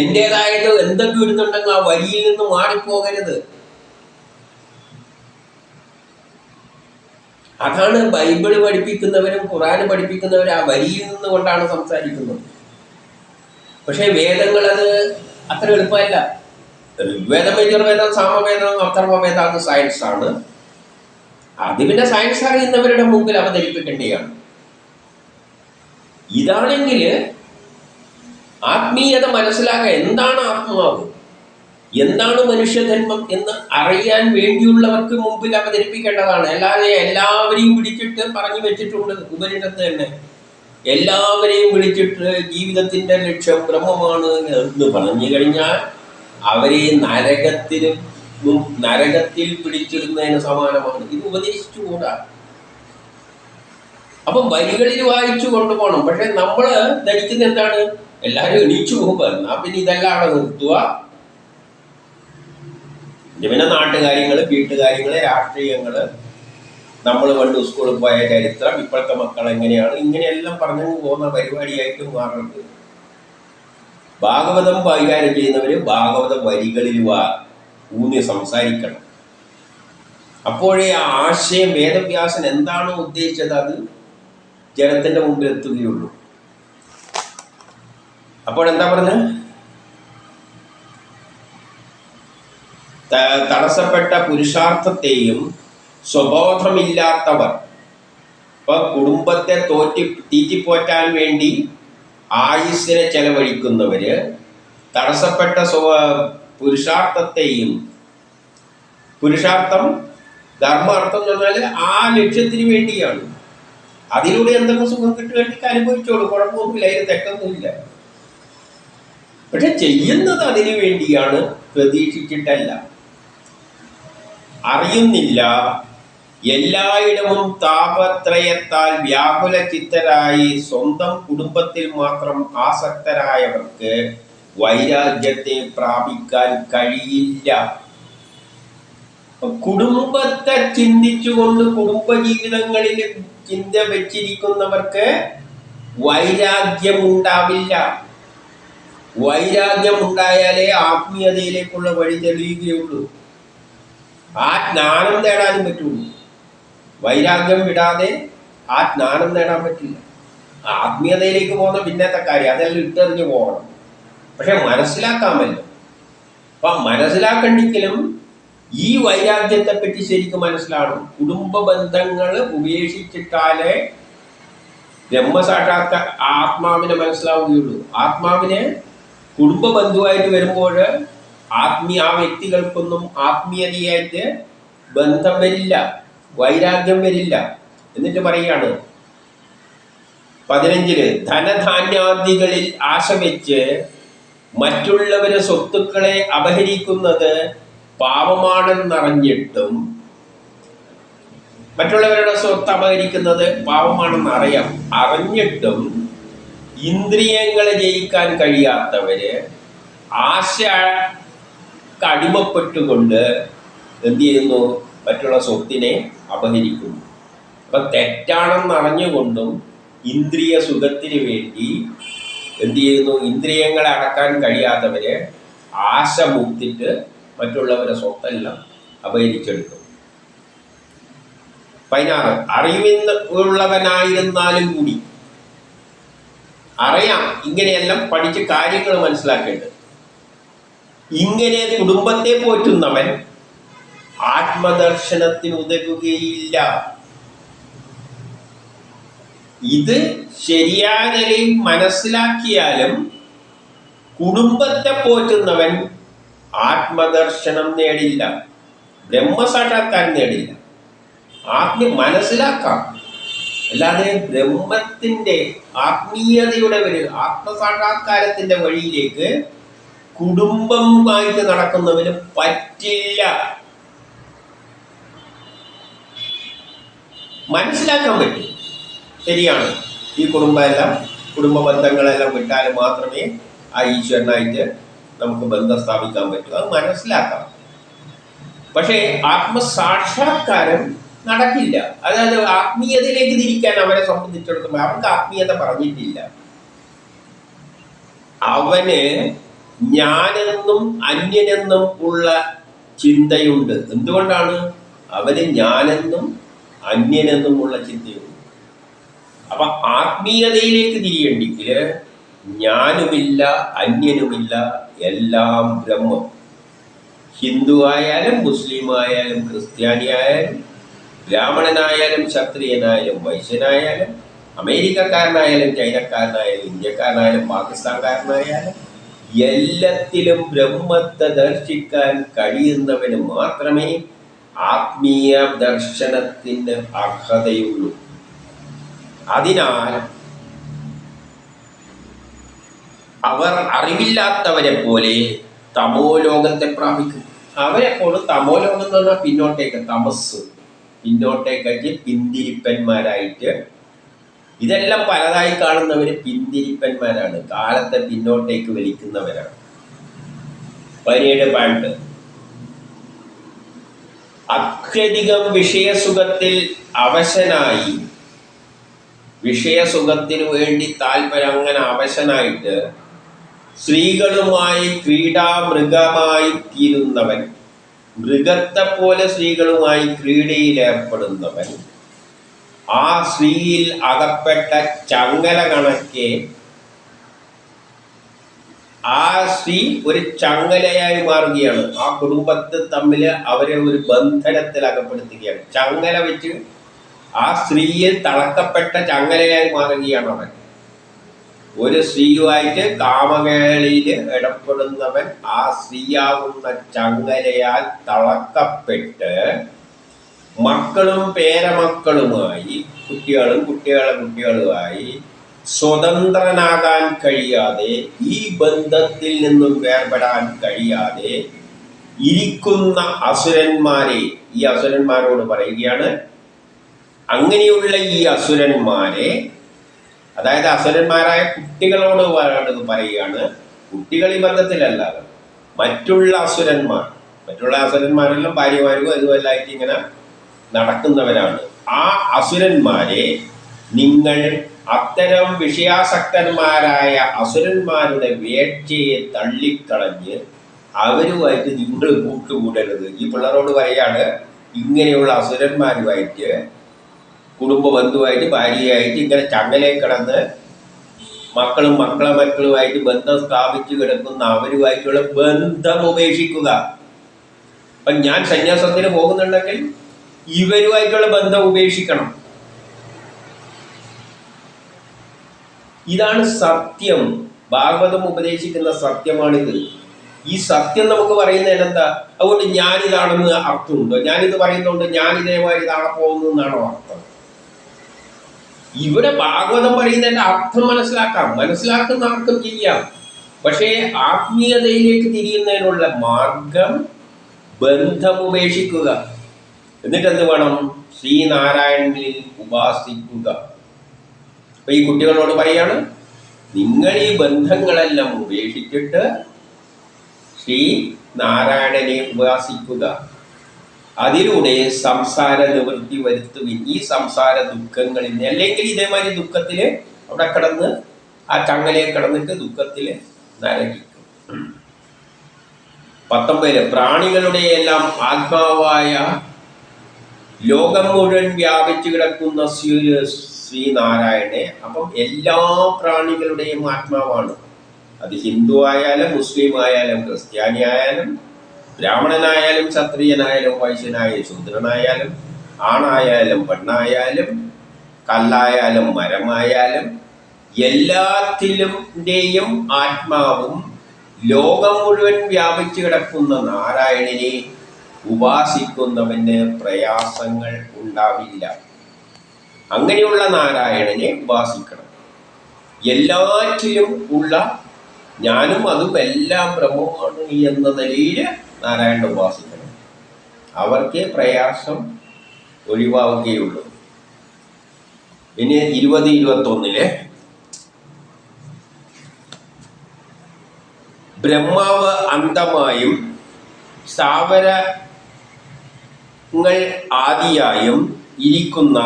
എന്റേതായത് എന്തൊക്കെ ഇടുന്നുണ്ടെങ്കിൽ ആ വരിയിൽ നിന്ന് മാറിപ്പോകരുത്. അതാണ് ബൈബിള് പഠിപ്പിക്കുന്നവരും ഖുറാന് പഠിപ്പിക്കുന്നവരും ആ വരിയിൽ നിന്നുകൊണ്ടാണ് സംസാരിക്കുന്നത്. പക്ഷെ വേദങ്ങൾ അത് അത്ര എളുപ്പമല്ല. ഋഗ്വേദം, യജുർവേദം, സാമവേദം, അഥർവവേദം അത് സയൻസാണ്. അത് പിന്നെ സയൻസ് അറിയുന്നവരുടെ മുമ്പിൽ അവതരിപ്പിക്കേണ്ടതാണ്. ഇതാണെങ്കിൽ ആത്മീയത മനസ്സിലാക്കുക, എന്താണ് ആത്മാവ്, എന്താണ് മനുഷ്യജന്മം എന്ന് അറിയാൻ വേണ്ടിയുള്ളവർക്ക് മുമ്പിൽ അവതരിപ്പിക്കേണ്ടതാണ്. അല്ലാതെ എല്ലാവരെയും പിടിച്ചിട്ട് പറഞ്ഞു വെച്ചിട്ടുണ്ട് ഉപനിഷത്ത് തന്നെ. എല്ലാവരെയും വിളിച്ചിട്ട് ജീവിതത്തിന്റെ ലക്ഷ്യം ബ്രഹ്മമാണ് എന്ന് പറഞ്ഞു കഴിഞ്ഞാൽ അവരെ നരകത്തിൽ പിടിച്ചിടുന്നതിന് സമാനമാണ്. ഇത് ഉപദേശിച്ചുകൂടാ. അപ്പം വരികളിൽ വായിച്ചു കൊണ്ടുപോകണം. പക്ഷെ നമ്മള് ധരിക്കുന്ന എന്താണ്, എല്ലാവരും എണീച്ചു പോകുക, എന്നാ പിന്നെ ഇതെല്ലാം അവിടെ നിർത്തുക. പിന്നെ നാട്ടുകാര്യങ്ങള്, വീട്ടുകാര്യങ്ങള്, രാഷ്ട്രീയങ്ങള്, നമ്മൾ പണ്ട് സ്കൂളിൽ പോയ ചരിത്രം, ഇപ്പോഴത്തെ മക്കൾ എങ്ങനെയാണ്, ഇങ്ങനെയെല്ലാം പറഞ്ഞു പോകുന്ന പരിപാടിയായിട്ട് മാറുന്നത്. ഭാഗവതം കൈകാര്യം ചെയ്യുന്നവര് ഭാഗവത വരികളിൽ ഊന്നി സംസാരിക്കണം. അപ്പോഴേ ആ ആശയം വേദവ്യാസൻ എന്താണ് ഉദ്ദേശിച്ചത് അത് ജനത്തിന്റെ മുമ്പിൽ എത്തുകയുള്ളൂ. അപ്പോഴെന്താ പറഞ്ഞ, തടസ്സപ്പെട്ട പുരുഷാർത്ഥത്തെയും സ്വബോധമില്ലാത്തവർ, ഇപ്പൊ കുടുംബത്തെ തീറ്റിപ്പോറ്റാൻ വേണ്ടി ആയുസ്സിനെ ചെലവഴിക്കുന്നവര്, തടസ്സപ്പെട്ട പുരുഷാർത്ഥത്തെയും, പുരുഷാർത്ഥം ധർമാർത്ഥം എന്ന് പറഞ്ഞാൽ ആ ലക്ഷ്യത്തിന് വേണ്ടിയാണ്. അതിലൂടെ എന്തൊക്കെ സുഖം കിട്ടുകയാണെങ്കിൽ അനുഭവിച്ചോളൂ, കുഴപ്പമൊന്നുമില്ല, അതിന് തെറ്റൊന്നുമില്ല. പക്ഷെ ചെയ്യുന്നത് അതിനു വേണ്ടിയാണ്, പ്രതീക്ഷിച്ചിട്ടല്ല. അറിയുന്നില്ല, എല്ലായിടവും താപത്രയത്താൽ വ്യാകുല ചിത്തരായി സ്വന്തം കുടുംബത്തിൽ മാത്രം ആസക്തരായവർക്ക് വൈരാഗ്യത്തെ പ്രാപിക്കാൻ കഴിയില്ല. കുടുംബത്തെ ചിന്തിച്ചുകൊണ്ട് കുടുംബജീവിതങ്ങളിൽ ചിന്ത വെച്ചിരിക്കുന്നവർക്ക് വൈരാഗ്യമുണ്ടാവില്ല. വൈരാഗ്യമുണ്ടായാലേ ആത്മീയതയിലേക്കുള്ള വഴി തെളിയുകയുള്ളൂ. ആ ജ്ഞാനം നേടാനും പറ്റുള്ളൂ. വൈരാഗ്യം വിടാതെ ആ ജ്ഞാനം നേടാൻ പറ്റില്ല. ആത്മീയതയിലേക്ക് പോകുന്ന പിന്നത്തെ കാര്യം, അതെല്ലാം ഇട്ടെറിഞ്ഞ് പോകണം. പക്ഷെ മനസ്സിലാക്കാമല്ലോ. അപ്പം മനസ്സിലാക്കണ്ടെങ്കിലും ഈ വൈരാഗ്യത്തെ പറ്റി ശരിക്കും മനസ്സിലാവണം. കുടുംബ ബന്ധങ്ങൾ ഉപേക്ഷിച്ചിട്ടാലേ ബ്രഹ്മസാക്ഷാത്കാര ആത്മാവിനെ മനസ്സിലാവുകയുള്ളൂ. ആത്മാവിനെ കുടുംബ ബന്ധുവായിട്ട് വരുമ്പോൾ ആ വ്യക്തികൾക്കൊന്നും ആത്മീയതയായിട്ട് ബന്ധം വരില്ല, വൈരാഗ്യം വരില്ല. എന്നിട്ട് പറയുകയാണ് 15 ധനധാന്യാദികളിൽ ആശ വെച്ച് മറ്റുള്ളവരെ സ്വത്തുക്കളെ അപഹരിക്കുന്നത് പാപമാണെന്നറിഞ്ഞിട്ടും, മറ്റുള്ളവരുടെ സ്വത്ത് അപഹരിക്കുന്നത് പാപമാണെന്ന് അറിഞ്ഞിട്ടും ഇന്ദ്രിയങ്ങളെ ജയിക്കാൻ കഴിയാത്തവര് ആശ അടിമപ്പെട്ടുകൊണ്ട് എന്ത് ചെയ്യുന്നു, മറ്റുള്ള സ്വത്തിനെ അപഹരിക്കുന്നു. അപ്പൊ തെറ്റാണെന്ന് അറിഞ്ഞുകൊണ്ടും ഇന്ദ്രിയ സുഖത്തിന് വേണ്ടി എന്ത് ചെയ്യുന്നു, ഇന്ദ്രിയങ്ങളെ അടക്കാൻ കഴിയാത്തവര് ആശ മുക്തിട്ട് മറ്റുള്ളവരെ സ്വത്തെല്ലാം അപഹരിച്ചെടുക്കും. 16 അറിവുള്ളവനായിരുന്നാലും കൂടി, അറിയാം ഇങ്ങനെയെല്ലാം പഠിച്ച് കാര്യങ്ങൾ മനസ്സിലാക്കേണ്ടത്, ഇങ്ങനെ കുടുംബത്തെ പോറ്റുന്നവൻ ആത്മദർശനത്തിന് ഉതകുകയില്ല. ഇത് ശരിയായ നിലയിൽ മനസ്സിലാക്കിയാലും കുടുംബത്തെ പോറ്റുന്നവൻ ആത്മദർശനം നേടില്ല, ബ്രഹ്മസാക്ഷാത്കാരം നേടില്ല. മനസ്സിലാക്കാം, അല്ലാതെ ബ്രഹ്മത്തിന്റെ ആത്മീയതയുടെ ആത്മസാക്ഷാത്കാരത്തിന്റെ വഴിയിലേക്ക് കുടുംബമായിട്ട് നടക്കുന്നവന് പറ്റില്ല. മനസ്സിലാക്കാൻ പറ്റും, ശരിയാണ്, ഈ കുടുംബ ബന്ധങ്ങളെല്ലാം വിട്ടാൽ മാത്രമേ ആ ഈശ്വരനായിട്ട് നമുക്ക് ബന്ധം സ്ഥാപിക്കാൻ പറ്റും, അത് മനസ്സിലാക്കാം. പക്ഷേ ആത്മസാക്ഷാത്കാരം നടക്കില്ല. അതായത് ആത്മീയതയിലേക്ക് തിരിക്കാൻ അവരെ സംബന്ധിച്ചിടത്തോളം അവർക്ക് ആത്മീയത പറഞ്ഞിട്ടില്ല. അവന് ഞാനെന്നും അന്യനെന്നും ഉള്ള ചിന്തയുണ്ട്. എന്തുകൊണ്ടാണ്? അവന് ഞാനെന്നും അന്യനെന്നും ഉള്ള ചിന്തയുണ്ട്. അപ്പൊ ആത്മീയതയിലേക്ക് തിരിയണ്ടെങ്കിൽ ഞാനുമില്ല അന്യനുമില്ല, എല്ലാം ബ്രഹ്മം. ഹിന്ദു ആയാലും മുസ്ലിം ആയാലും ക്രിസ്ത്യാനി ആയാലും ബ്രാഹ്മണനായാലും ക്ഷത്രിയനായാലും വൈശ്യനായാലും അമേരിക്കക്കാരനായാലും ചൈനക്കാരനായാലും ഇന്ത്യക്കാരനായാലും പാകിസ്ഥാൻകാരനായാലും എല്ലാത്തിലും ബ്രഹ്മത്തെ ദർശിക്കാൻ കഴിയുന്നവന് മാത്രമേ ആത്മീയ ദർശനത്തിന് അർഹതയുള്ളൂ. അതിനാൽ അവർ അറിവില്ലാത്തവരെ പോലെ തമോ ലോകത്തെ പ്രാപിക്കും. അവരെപ്പോഴും തമോ ലോകം എന്ന് പറഞ്ഞാൽ പിന്നോട്ടേക്ക്, തമസ് പിന്നോട്ടേക്കായിട്ട് പിന്തിരിപ്പന്മാരായിട്ട്, ഇതെല്ലാം പലതായി കാണുന്നവര് പിന്തിരിപ്പന്മാരാണ്, കാലത്തെ പിന്നോട്ടേക്ക് വലിക്കുന്നവരാണ്. 17 പാട്ട്. അത്യധികം വിഷയസുഖത്തിൽ അവശനായി, വിഷയസുഖത്തിനു വേണ്ടി താല്പര്യം അങ്ങനെ അവശനായിട്ട് സ്ത്രീകളുമായി ക്രീഡാമൃഗമായി തീരുന്നവൻ, മൃഗത്തെ പോലെ സ്ത്രീകളുമായി ക്രീഡയിൽ ഏർപ്പെടുന്നവൻ, ആ സ്ത്രീയിൽ അകപ്പെട്ട ചങ്ങല കണക്കെ ആ സ്ത്രീ ഒരു ചങ്ങലയായി മാറുകയാണ്. ആ കുടുംബത്തെ തമ്മിൽ അവരെ ഒരു ബന്ധനത്തിൽ അകപ്പെടുത്തുകയാണ്. ചങ്ങല വെച്ച് ആ സ്ത്രീയിൽ തളക്കപ്പെട്ട ചങ്ങലയായി മാറുകയാണ് അവൻ. ഒരു സ്ത്രീയുമായിട്ട് കാമവേളയിൽ ഇടപെടുന്നവൻ ആ സ്ത്രീയാകുന്ന ചങ്ങലയാൽ തളക്കപ്പെട്ട് മക്കളും പേരമക്കളുമായി, കുട്ടികളുമായി സ്വതന്ത്രനാകാൻ കഴിയാതെ, ഈ ബന്ധത്തിൽ നിന്നും വേർപെടാൻ കഴിയാതെ ഇരിക്കുന്ന അസുരന്മാരെ, ഈ അസുരന്മാരോട് പറയുകയാണ്. അങ്ങനെയുള്ള ഈ അസുരന്മാരെ, അതായത് അസുരന്മാരായ കുട്ടികളോട് പറയുകയാണ്. കുട്ടികൾ ഈ ബന്ധത്തിലല്ലാതെ മറ്റുള്ള അസുരന്മാരെല്ലാം ഭാര്യമാർക്കും അതുമല്ലായിട്ട് ഇങ്ങനെ നടക്കുന്നവരാണ്. ആ അസുരന്മാരെ നിങ്ങൾ അത്തരം വിഷയാസക്തന്മാരായ അസുരന്മാരുടെ വേഴ്ചയെ തള്ളിക്കളഞ്ഞ് അവരുമായിട്ട് നിങ്ങൾ കൂട്ടുകൂടരുത്. ഈ പിള്ളേരോട് പറയാണ്, ഇങ്ങനെയുള്ള അസുരന്മാരുമായിട്ട്, കുടുംബ ബന്ധുവായിട്ട്, ഭാര്യയായിട്ട് ഇങ്ങനെ ചങ്ങലയിൽ കിടന്ന് മക്കളുമായിട്ട് ബന്ധം സ്ഥാപിച്ചു കിടക്കുന്ന അവരുമായിട്ടുള്ള ബന്ധം ഉപേക്ഷിക്കുക. അപ്പം ഞാൻ സന്യാസത്തിന് പോകുന്നുണ്ടെങ്കിൽ ഇവരുമായിട്ടുള്ള ബന്ധം ഉപേക്ഷിക്കണം. ഇതാണ് സത്യം. ഭാഗവതം ഉപദേശിക്കുന്ന സത്യമാണിത്. ഈ സത്യം നമുക്ക് പറയുന്നതിന് എന്താ? അതുകൊണ്ട് ഞാനിതാണെന്ന് അർത്ഥമുണ്ടോ? ഞാനിത് പറയുന്നതുകൊണ്ട് ഞാൻ ഇതേമാതിരി ഇതാണ് പോകുന്നതെന്നാണോ അർത്ഥം? ഇവിടെ ഭാഗവതം പറയുന്നതിന്റെ അർത്ഥം മനസ്സിലാക്കുന്ന ആർക്കും ചെയ്യാം. പക്ഷേ ആത്മീയതയിലേക്ക് തിരിയുന്നതിനുള്ള മാർഗം ബന്ധം ഉപേക്ഷിക്കുക. എന്നിട്ട് എന്ത് വേണം? ശ്രീനാരായണനിൽ ഉപാസിക്കുക. അപ്പൊ ഈ കുട്ടികളോട് പറയാണ്, നിങ്ങൾ ഈ ബന്ധങ്ങളെല്ലാം ഉപേക്ഷിച്ചിട്ട് ശ്രീ നാരായണനെ ഉപാസിക്കുക. അതിലൂടെ സംസാര നിവൃത്തി വരുത്തുവിൻ. ഈ സംസാര ദുഃഖങ്ങളിൽ, അല്ലെങ്കിൽ ഇതേമാതിരി ദുഃഖത്തില് അവിടെ കിടന്ന് ആ ചങ്ങലയിൽ കിടന്നിട്ട് ദുഃഖത്തില് നരകിക്കും. 19 പ്രാണികളുടെ എല്ലാം ആത്മാവായ ലോകം മുഴുവൻ വ്യാപിച്ചു കിടക്കുന്ന ശ്രീനാരായണനെ. അപ്പം എല്ലാ പ്രാണികളുടെയും ആത്മാവാണ്. അത് ഹിന്ദു ആയാലും മുസ്ലിം ആയാലും ക്രിസ്ത്യാനി ആയാലും ബ്രാഹ്മണനായാലും ക്ഷത്രിയനായാലും വൈശ്യനായാലും ശൂദ്രനായാലും ആണായാലും പെണ്ണായാലും കല്ലായാലും മരമായാലും എല്ലാത്തിലുടെയും ആത്മാവും ലോകം മുഴുവൻ വ്യാപിച്ചു കിടക്കുന്ന നാരായണനെ ഉപാസിക്കുന്നവന് പ്രയാസങ്ങൾ ഉണ്ടാവില്ല. അങ്ങനെയുള്ള നാരായണനെ ഉപാസിക്കണം. എല്ലാറ്റിലും ഉള്ള ഞാനും അതും എല്ലാം ബ്രഹ്മമാണ് എന്ന നിലയിൽ നാരായണനെ ഉപാസിക്കണം. അവർക്ക് പ്രയാസം ഒഴിവാവുകയുള്ളൂ. ഇനി 20-21 ബ്രഹ്മാവ് അന്തമായും സ്ഥാവരങ്ങൾ ആദിയായും ഇരിക്കുന്ന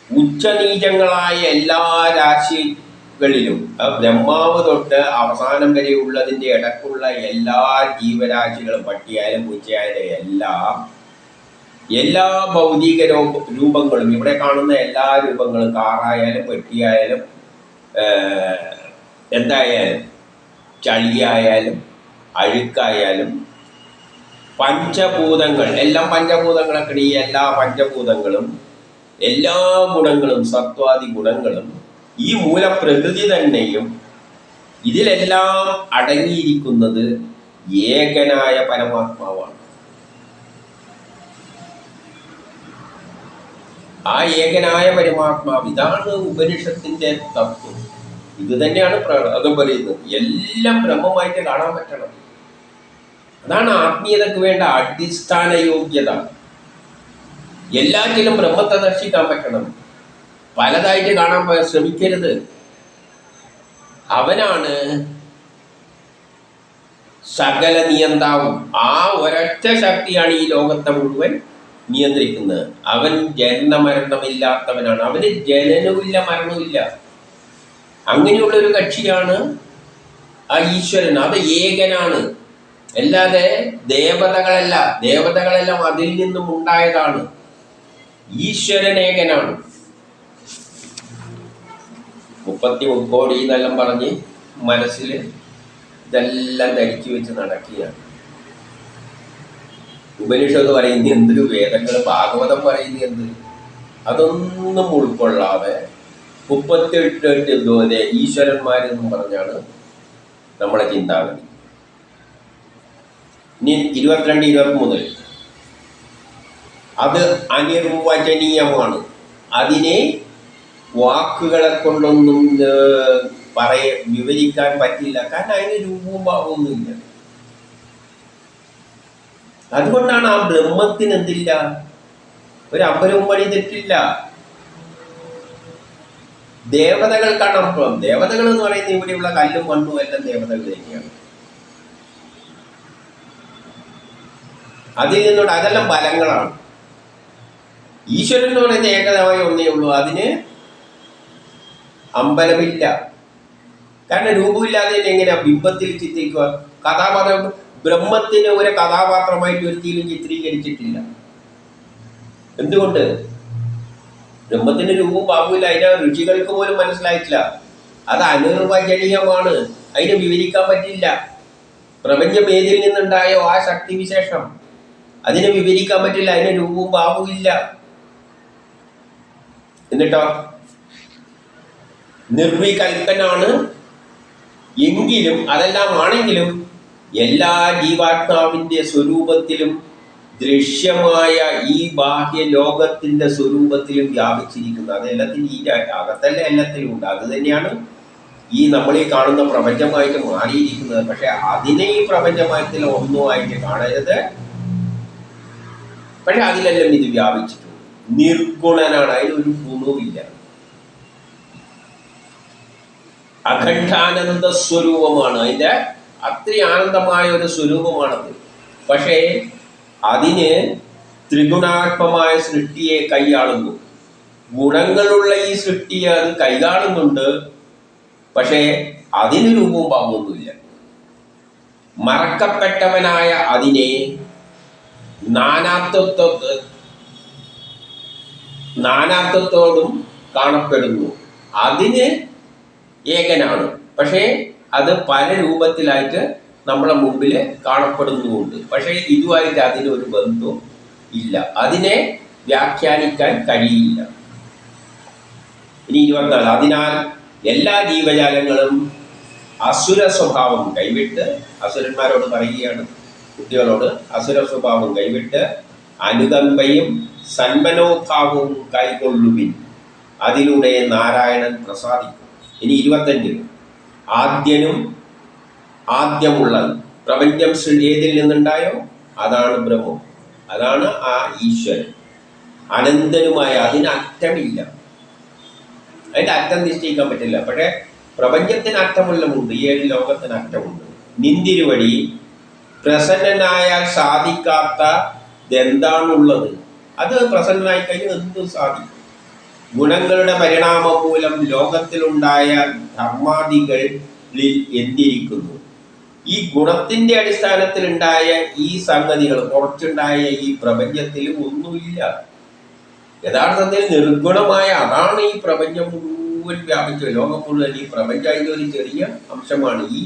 ഉച്ചനീചങ്ങളായ എല്ലാ രാശികളിലും, ബ്രഹ്മാവ് തൊട്ട് അവസാനം വരെ ഉള്ളതിൻ്റെ ഇടക്കുള്ള എല്ലാ ജീവരാശികളും, പട്ടിയായാലും പൂച്ചയായാലും എല്ലാ ഭൗതിക രൂപങ്ങളും, ഇവിടെ കാണുന്ന എല്ലാ രൂപങ്ങളും, കാറായാലും പെട്ടിയായാലും എന്തായാലും, ചളിയായാലും അഴുക്കായാലും, പഞ്ചഭൂതങ്ങൾ എല്ലാം, പഞ്ചഭൂതങ്ങളൊക്കെ ഈ എല്ലാ പഞ്ചഭൂതങ്ങളും, എല്ലാ ഗുണങ്ങളും, സത്വാദി ഗുണങ്ങളും, ഈ മൂലപ്രകൃതി തന്നെയും ഇതിലെല്ലാം അടങ്ങിയിരിക്കുന്നത് ഏകനായ പരമാത്മാവാണ്. ആ ഏകനായ പരമാത്മാവ്, ഇതാണ് ഉപനിഷത്തിന്റെ തത്വം. ഇത് തന്നെയാണ് അതും പറയുന്നത്. എല്ലാം ബ്രഹ്മമായിട്ട് കാണാൻ പറ്റണം. അതാണ് ആത്മീയതക്ക് വേണ്ട അടിസ്ഥാന യോഗ്യത. എല്ലാറ്റിലും ബ്രഹ്മത്തെ ദർശിക്കാൻ പറ്റണം. പലതായിട്ട് കാണാൻ ശ്രമിക്കരുത്. അവനാണ് സകല നിയന്താവും. ആ ഒരൊറ്റ ശക്തിയാണ് ഈ ലോകത്തെ മുഴുവൻ നിയന്ത്രിക്കുന്നത്. അവൻ ജനനമരണമില്ലാത്തവനാണ്. അവന് ജനനവുമില്ല മരണവുമില്ല. അങ്ങനെയുള്ളൊരു കക്ഷിയാണ് ആ ഈശ്വരൻ. അത് ഏകനാണ്. അല്ലാതെ ദേവതകളെല്ലാം അതിൽ നിന്നും ഉണ്ടായതാണ്. ഈശ്വരൻ ഏകനാണ്. 30 കോടി എന്നെല്ലാം പറഞ്ഞ് മനസ്സിൽ ഇതെല്ലാം ധരിച്ചു വെച്ച് നടക്കുകയാണ്. ഉപനിഷത്ത് പറയുന്ന എന്ത്, വേദങ്ങൾ ഭാഗവതം പറയുന്ന എന്ത്, അതൊന്നും ഉൾക്കൊള്ളാതെ 38 ഈശ്വരന്മാരെന്നും പറഞ്ഞാണ് നമ്മളെ ചിന്താഗതി. ഇനി 22, 23 അത് അനിർവചനീയമാണ്. അതിനെ വാക്കുകളെ കൊണ്ടൊന്നും വിവരിക്കാൻ പറ്റില്ല. കാരണം അതിന് രൂപവും ഭാവമൊന്നുമില്ല. അതുകൊണ്ടാണ് ആ ബ്രഹ്മത്തിന് എന്തില്ല, ഒരു അമ്പലവും പണി തെറ്റില്ല. ദേവതകൾക്കാണ് അപ്പുറം. ദേവതകൾ എന്ന് പറയുന്നത് ഇവിടെയുള്ള കല്ലും മണ്ണും എല്ലാം ദേവതകൾ തന്നെയാണ്. അതിൽ നിന്നോട് അതെല്ലാം ഫലങ്ങളാണ്. ഈശ്വരൻ എന്ന് പറയുന്ന ഏകതമായ ഒന്നേ ഉള്ളൂ. അതിന് അമ്പലമില്ല. കാരണം രൂപമില്ലാതെ എങ്ങനെയാ ബിംബത്തിൽ ചിത്രിക്കുക? കഥാപാത്രം ബ്രഹ്മത്തിന് ഒരു കഥാപാത്രമായിട്ട് ഒരിക്കലും ചിത്രീകരിച്ചിട്ടില്ല. എന്തുകൊണ്ട്? ബ്രഹ്മത്തിന് രൂപവും ഭാവമില്ല. അതിനെ ഋഷികൾക്ക് പോലും മനസ്സിലായിട്ടില്ല. അത് അനിർവചനീയമാണ്. അതിനെ വിവരിക്കാൻ പറ്റില്ല. പ്രപഞ്ചം ഏതിൽ നിന്നുണ്ടായോ ആ ശക്തിവിശേഷം അതിനെ വിവരിക്കാൻ പറ്റില്ല. അതിന് രൂപവും ഭാവവും ഇല്ല. എന്നിട്ടോ നിർവികൽപ്പനാണ്. എങ്കിലും അതെല്ലാം ആണെങ്കിലും എല്ലാ ജീവാത്മാവിൻ്റെ സ്വരൂപത്തിലും ദൃശ്യമായ ഈ ബാഹ്യ ലോകത്തിൻ്റെ സ്വരൂപത്തിലും വ്യാപിച്ചിരിക്കുന്നത്. അത് എല്ലാത്തിനും ഈ അകത്തല്ല, എല്ലാത്തിലും ഉണ്ട്. അത് തന്നെയാണ് ഈ നമ്മളീ കാണുന്ന പ്രപഞ്ചമായിട്ട് മാറിയിരിക്കുന്നത്. പക്ഷെ അതിനെ ഈ പ്രപഞ്ചമായത്തിൽ ഒന്നുമായിട്ട് കാണരുത്. പക്ഷെ അതിലെല്ലാം ഇത് വ്യാപിച്ചിട്ടുണ്ട്. നിർഗുണനാണ്. അതിലൊരു ഗുണവുമില്ല. അഖണ്ഡാനന്ദ സ്വരൂപമാണ്. അതിൻ്റെ അത്രയും ആനന്ദമായ ഒരു സ്വരൂപമാണത്. പക്ഷേ അതിന് ത്രിഗുണാത്മമായ സൃഷ്ടിയെ കൈയാളുന്നു. ഗുണങ്ങളുള്ള ഈ സൃഷ്ടിയെ അത് കൈകാണുന്നുണ്ട്. പക്ഷേ അതിന് രൂപവും ഭാവമൊന്നുമില്ല. മറക്കപ്പെട്ടവനായ അതിനെ നാനാത്വത്തോടും കാണപ്പെടുന്നു. അതിന് ഏകനാണ്. പക്ഷേ അത് പല രൂപത്തിലായിട്ട് നമ്മളെ മുമ്പിൽ കാണപ്പെടുന്നുമുണ്ട്. പക്ഷേ ഇതുമായിട്ട് അതിനൊരു ബന്ധവും ഇല്ല. അതിനെ വ്യാഖ്യാനിക്കാൻ കഴിയില്ല. ഇനി 24 അതിനാൽ എല്ലാ ജീവജാലങ്ങളും അസുര സ്വഭാവം കൈവിട്ട്, അസുരന്മാരോട് പറയുകയാണ്, കുട്ടികളോട് അസുര സ്വഭാവം കൈവിട്ട് അനുകമ്പയും സന്മനോഭാവവും കൈകൊള്ളുവിൻ. അതിലൂടെ നാരായണൻ പ്രസാദിക്കും. ഇനി 25 ആദ്യമുള്ളത് പ്രപഞ്ചം ഏതിൽ നിന്നുണ്ടായോ അതാണ് ബ്രഹ്മം. അതാണ് ആ ഈശ്വരൻ. അനന്തനുമായ, അതിന് അറ്റമില്ല. അതിൻ്റെ അറ്റം നിശ്ചയിക്കാൻ പറ്റില്ല. പക്ഷേ പ്രപഞ്ചത്തിന് അറ്റമെല്ലാമുണ്ട്. 7 ലോകത്തിന് അറ്റമുണ്ട്. നിന്തിരുവടി പ്രസന്നനായാൽ സാധിക്കാത്ത എന്താണുള്ളത്? അത് പ്രസന്നനായി കഴിഞ്ഞാൽ എന്തും സാധിക്കും. ഗുണങ്ങളുടെ പരിണാമം മൂലം ലോകത്തിലുണ്ടായ ധർമാദികളിൽ എന്തിരിക്കുന്നു? ഈ ഗുണത്തിന്റെ അടിസ്ഥാനത്തിൽ ഉണ്ടായ ഈ സംഗതികൾ, കുറച്ചുണ്ടായ ഈ പ്രപഞ്ചത്തിൽ ഒന്നുമില്ല. യഥാർത്ഥത്തിൽ നിർഗുണമായ അതാണ് ഈ പ്രപഞ്ചം മുഴുവൻ വ്യാപിച്ചത്. ലോകം മുഴുവൻ ഈ പ്രപഞ്ചമായിട്ട് ഒരു ചെറിയ അംശമാണ്. ഈ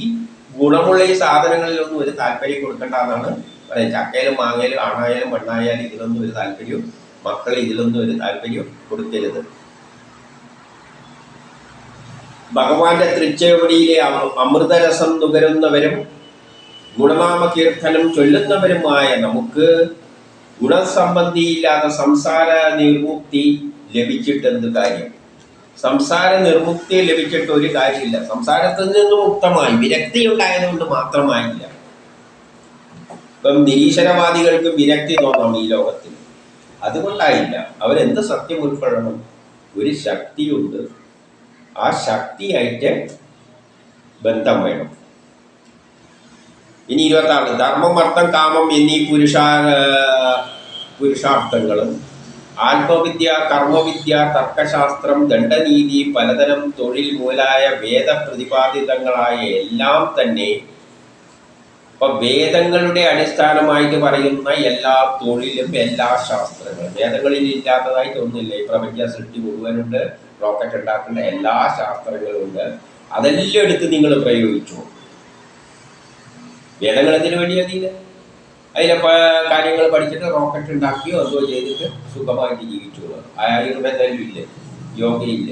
ഗുണമുള്ള ഈ സാധനങ്ങളിലൊന്നും ഒരു താല്പര്യം കൊടുക്കേണ്ട എന്നാണ് പറയുന്നത്. ചക്കയിലും മാങ്ങയിലും ആണായാലും പെണ്ണായാലും ഇതിലൊന്നും ഒരു താല്പര്യവും, മക്കളെ ഇതിലൊന്നും ഒരു താല്പര്യം കൊടുക്കരുത്. ഭഗവാന്റെ തൃച്ചേവടിയിലെ അമൃതരസം നുകരുന്നവരും ഗുണനാമ കീർത്തനം ചൊല്ലുന്നവരുമായ നമുക്ക് ഗുണസംബന്ധിയില്ലാത്ത സംസാര നിർമുക്തി ലഭിച്ചിട്ടെന്ത് കാര്യം? സംസാര നിർമുക്തി ലഭിച്ചിട്ട് ഒരു കാര്യമില്ല. സംസാരത്തിൽ നിന്ന് മുക്തമായി വിരക്തി ഉണ്ടായതുകൊണ്ട് മാത്രമായില്ല. ഇപ്പം നിരീശ്വരവാദികൾക്ക് വിരക്തി തോന്നാം ഈ ലോകത്തിൽ, അതുകൊണ്ടായില്ല. അവരെന്ത് സത്യം ഉൾക്കൊള്ളണം? ഒരു ശക്തിയുണ്ട്, ആ ശക്തിയായിട്ട് ബന്ധം വേണം. ഇനി 26 ധർമ്മം അർത്ഥം കാമം എന്നീ പുരുഷാർത്ഥങ്ങളും ആത്മവിദ്യ, കർമ്മവിദ്യ, തർക്കശാസ്ത്രം, ദണ്ഡനീതി, പലതരം തൊഴിൽ മുതലായ വേദപ്രതിപാദിതങ്ങളായ എല്ലാം തന്നെ, ഇപ്പൊ വേദങ്ങളുടെ അടിസ്ഥാനമായിട്ട് പറയുന്ന എല്ലാ തൊഴിലും എല്ലാ ശാസ്ത്രങ്ങളും, വേദങ്ങളിൽ ഇല്ലാത്തതായിട്ട് ഒന്നുമില്ല. ഈ പ്രപഞ്ച സൃഷ്ടി മുഴുവനുണ്ട്, റോക്കറ്റ് ഉണ്ടാക്കേണ്ട എല്ലാ ശാസ്ത്രങ്ങളും ഉണ്ട്. അതെല്ലാം എടുത്ത് നിങ്ങൾ പ്രയോഗിച്ചു. വേദങ്ങൾ എന്തിനു വേണ്ടി അതിന് അതിലെ കാര്യങ്ങൾ പഠിച്ചിട്ട് റോക്കറ്റ് ഉണ്ടാക്കിയോ എന്തോ ചെയ്തിട്ട് സുഖമായിട്ട് ജീവിച്ചോളൂ. ആയുർവേദം ഇല്ല, യോഗയില്ല,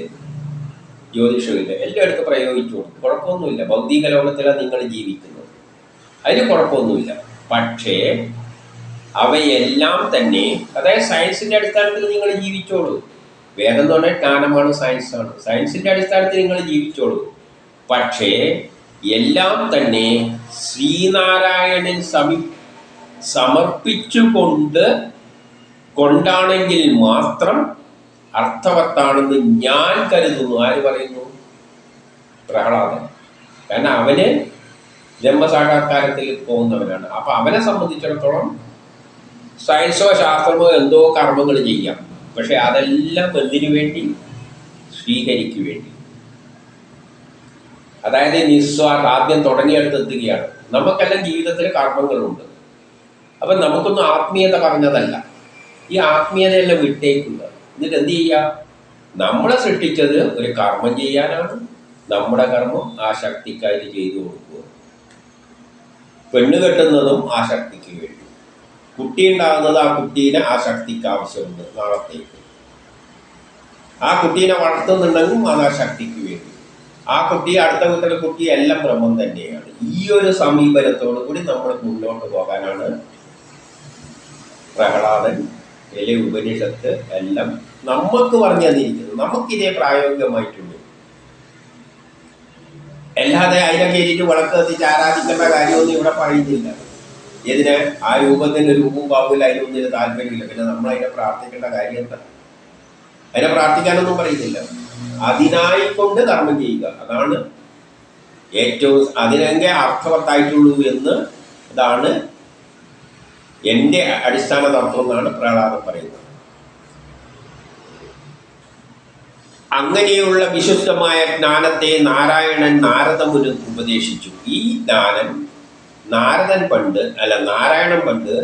ജ്യോതിഷമില്ല, എല്ലാം എടുത്ത് പ്രയോഗിച്ചോളൂ. കുഴപ്പമൊന്നുമില്ല. ഭൗതിക ലോകത്തിലാണ് നിങ്ങൾ ജീവിക്കുന്നത്, അതിന് കുഴപ്പമൊന്നുമില്ല. പക്ഷേ അവയെല്ലാം തന്നെ, അതായത് സയൻസിന്റെ അടിസ്ഥാനത്തിൽ നിങ്ങൾ ജീവിച്ചോളൂ. വേദം എന്ന് പറഞ്ഞാൽ ജ്ഞാനമാണ്, സയൻസാണ്. സയൻസിന്റെ അടിസ്ഥാനത്തിൽ നിങ്ങൾ ജീവിച്ചോളൂ. പക്ഷേ എല്ലാം തന്നെ ശ്രീനാരായണൻ കൊണ്ടാണെങ്കിൽ മാത്രം അർത്ഥവത്താണെന്ന് ഞാൻ കരുതുന്നു. ആര് പറയുന്നു? പ്രഹ്ലാദൻ. കാരണം അവന് ബ്രഹ്മസാക്ഷാത്കാരത്തിൽ പോകുന്നവനാണ്. അപ്പൊ അവനെ സംബന്ധിച്ചിടത്തോളം സയൻസോ ശാസ്ത്രമോ എന്തോ കർമ്മങ്ങൾ ചെയ്യാം, പക്ഷെ അതെല്ലാം എന്തിനു വേണ്ടി? ശ്രീഹരിക്ക് വേണ്ടി. അതായത് നിസ്വാർത്ഥ, ആദ്യം തുടങ്ങിയെടുത്തെത്തുകയാണ്. നമുക്കെല്ലാം ജീവിതത്തിൽ കർമ്മങ്ങളുണ്ട്. അപ്പം നമുക്കൊന്നും ആത്മീയത പറഞ്ഞതല്ല. ഈ ആത്മീയതയെല്ലാം വിട്ടേക്കുക. എന്നിട്ട് എന്ത് ചെയ്യുക? നമ്മളെ സൃഷ്ടിച്ചത് ഒരു കർമ്മം ചെയ്യാനാണ്. നമ്മുടെ കർമ്മം ആ ശക്തിക്കായിട്ട് ചെയ്തു കൊടുക്കുക. പെണ്ണ് കെട്ടുന്നതും ആ ശക്തിക്ക് വേണ്ടി, കുട്ടി ഉണ്ടാകുന്നത് ആ കുട്ടീനെ ആ ശക്തിക്ക് ആവശ്യമുണ്ട് നാളത്തേക്ക്. ആ കുട്ടീനെ വളർത്തുന്നുണ്ടെങ്കിലും അത് ആ ശക്തിക്ക് വേണ്ടി. ആ കുട്ടി, അടുത്ത വീട്ടിലെ കുട്ടി എല്ലാം ബ്രഹ്മം തന്നെയാണ്. ഈ ഒരു സമീപനത്തോടു കൂടി നമ്മൾ മുന്നോട്ട് പോകാനാണ് പ്രഹ്ലാദൻ, ഉപനിഷത്ത് എല്ലാം നമുക്ക് പറഞ്ഞു തന്നിരിക്കുന്നത്. നമുക്കിതേ പ്രായോഗികമായിട്ടുണ്ട്. അല്ലാതെ അതിനെ കയറ്റിയിട്ട് വിളക്ക് കത്തിച്ച് ആരാധിക്കേണ്ട കാര്യമൊന്നും ഇവിടെ പറയുന്നില്ല. ഇതിന് ആ രൂപത്തിന് രൂപവും പാവില്ല, അതിനൊന്നിന് താല്പര്യമില്ല. പിന്നെ നമ്മൾ അതിനെ പ്രാർത്ഥിക്കേണ്ട കാര്യം എന്താ? അതിനെ പ്രാർത്ഥിക്കാനൊന്നും പറയുന്നില്ല. അതിനായിക്കൊണ്ട് കർമ്മം ചെയ്യുക, അതാണ് ഏറ്റവും അതിനെങ്കിൽ അർത്ഥവത്തായിട്ടുള്ളൂ എന്ന്. ഇതാണ് എൻ്റെ അടിസ്ഥാന തത്വം എന്നാണ് പ്രഹ്ലാദൻ പറയുന്നത്. അങ്ങനെയുള്ള വിശുദ്ധമായ ജ്ഞാനത്തെ നാരായണൻ നാരദമുനി ഉപദേശിച്ചു. ഈ ജ്ഞാനം നാരദൻ പണ്ട് നാരായണൻ പണ്ട്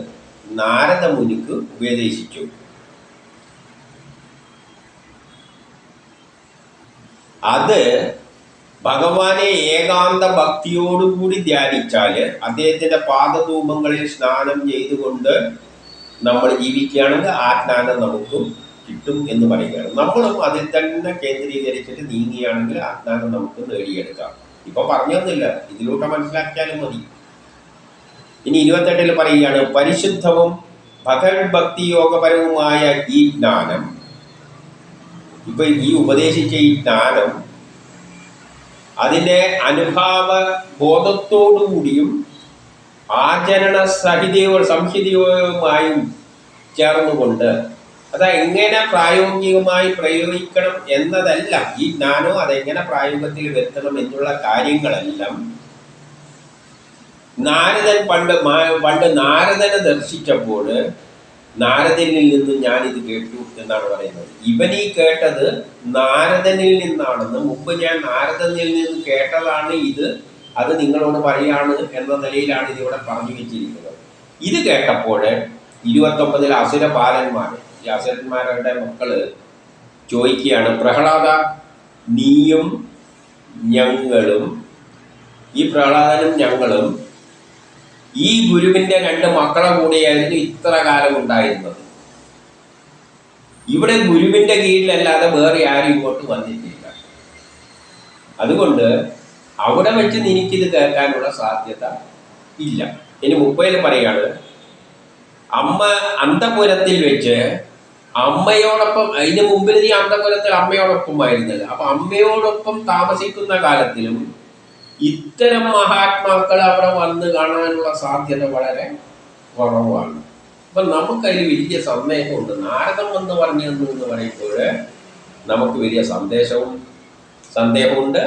നാരദമുനിക്ക് ഉപദേശിച്ചു. അത് ഭഗവാനെ ഏകാന്ത ഭക്തിയോടുകൂടി ധ്യാനിച്ചാൽ അദ്ദേഹത്തിൻ്റെ പാദധൂമങ്ങളിൽ സ്നാനം ചെയ്തുകൊണ്ട് നമ്മൾ ജീവിക്കുകയാണെങ്കിൽ ആ ജ്ഞാനം നമുക്കും കിട്ടും എന്ന് പറയുകയാണ്. നമ്മളും അതിൽ തന്നെ കേന്ദ്രീകരിച്ചിട്ട് നീങ്ങിയാണെങ്കിൽ ആ ജ്ഞാനം നമുക്ക് നേടിയെടുക്കാം. ഇപ്പൊ പറഞ്ഞൊന്നുമില്ല, ഇതിലൂടെ മനസ്സിലാക്കിയാലും മതി. ഇനി 28 പറയുകയാണ്, പരിശുദ്ധവും ഭഗവത് ഭക്തി യോഗപരവുമായ ഈ ജ്ഞാനം, ഇപ്പൊ ഈ ഉപദേശിച്ച ഈ ജ്ഞാനം അതിൻ്റെ അനുഭാവ ബോധത്തോടുകൂടിയും ആചരണ സംഹിതയുമായും ചേർന്നുകൊണ്ട്, അതെങ്ങനെ പ്രായോഗികമായി പ്രയോഗിക്കണം എന്നതല്ല, ഈ ജ്ഞാനം അതെങ്ങനെ പ്രായോഗത്തിൽ വരുത്തണം എന്നുള്ള കാര്യങ്ങളെല്ലാം നാരദൻ പണ്ട് നാരദനെ ദർശിച്ചപ്പോൾ നാരദനിൽ നിന്ന് ഞാനിത് കേട്ടു എന്നാണ് പറയുന്നത്. ഇവനീ കേട്ടത് നാരദനിൽ നിന്നാണെന്ന്, മുമ്പ് ഞാൻ നാരദനിൽ നിന്ന് കേട്ടതാണ് ഇത്, അത് നിങ്ങളോട് പറയാണ് എന്ന നിലയിലാണ് ഇതിവിടെ പറഞ്ഞു വെച്ചിരിക്കുന്നത്. ഇത് കേട്ടപ്പോൾ 29 അസുര ബാലന്മാർ, ഈ അസുരന്മാരുടെ മക്കള് ചോദിക്കുകയാണ്, പ്രഹ്ലാദ, നീയും ഞങ്ങളും, ഈ പ്രഹ്ലാദനും ഞങ്ങളും ഈ ഗുരുവിൻ്റെ 2 മക്കളെ കൂടെയായിരുന്നു ഇത്ര കാലം ഉണ്ടായിരുന്നത്. ഇവിടെ ഗുരുവിൻ്റെ കീഴിലല്ലാതെ വേറെ ആരും ഇങ്ങോട്ട് വന്നിട്ടില്ല. അതുകൊണ്ട് അവിടെ വെച്ച് നിനക്കിത് കേൾക്കാനുള്ള സാധ്യത ഇല്ല. ഇനി 30 പറയാണ്, അമ്മ അന്തപുരത്തിൽ വെച്ച് അമ്മയോടൊപ്പം, അതിന് മുമ്പിൽ നീ അന്തപുരത്തിൽ അമ്മയോടൊപ്പം ആയിരുന്നത്. അപ്പൊ അമ്മയോടൊപ്പം താമസിക്കുന്ന കാലത്തിലും ഇത്തരം മഹാത്മാക്കൾ അവിടെ വന്ന് കാണാനുള്ള സാധ്യത വളരെ കുറവാണ്. അപ്പം നമുക്കതിൽ വലിയ സന്ദേഹമുണ്ട്. നാരദം എന്ന് പറഞ്ഞതെന്ന് പറയുമ്പോൾ നമുക്ക് വലിയ സന്ദേഹമുണ്ട്.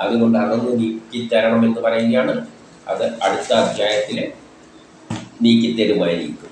അതുകൊണ്ട് അതൊന്ന് നീക്കിത്തരണമെന്ന് പറയുകയാണ്. അത് അടുത്ത അധ്യായത്തിൽ നീക്കിത്തരുമായിരിക്കും.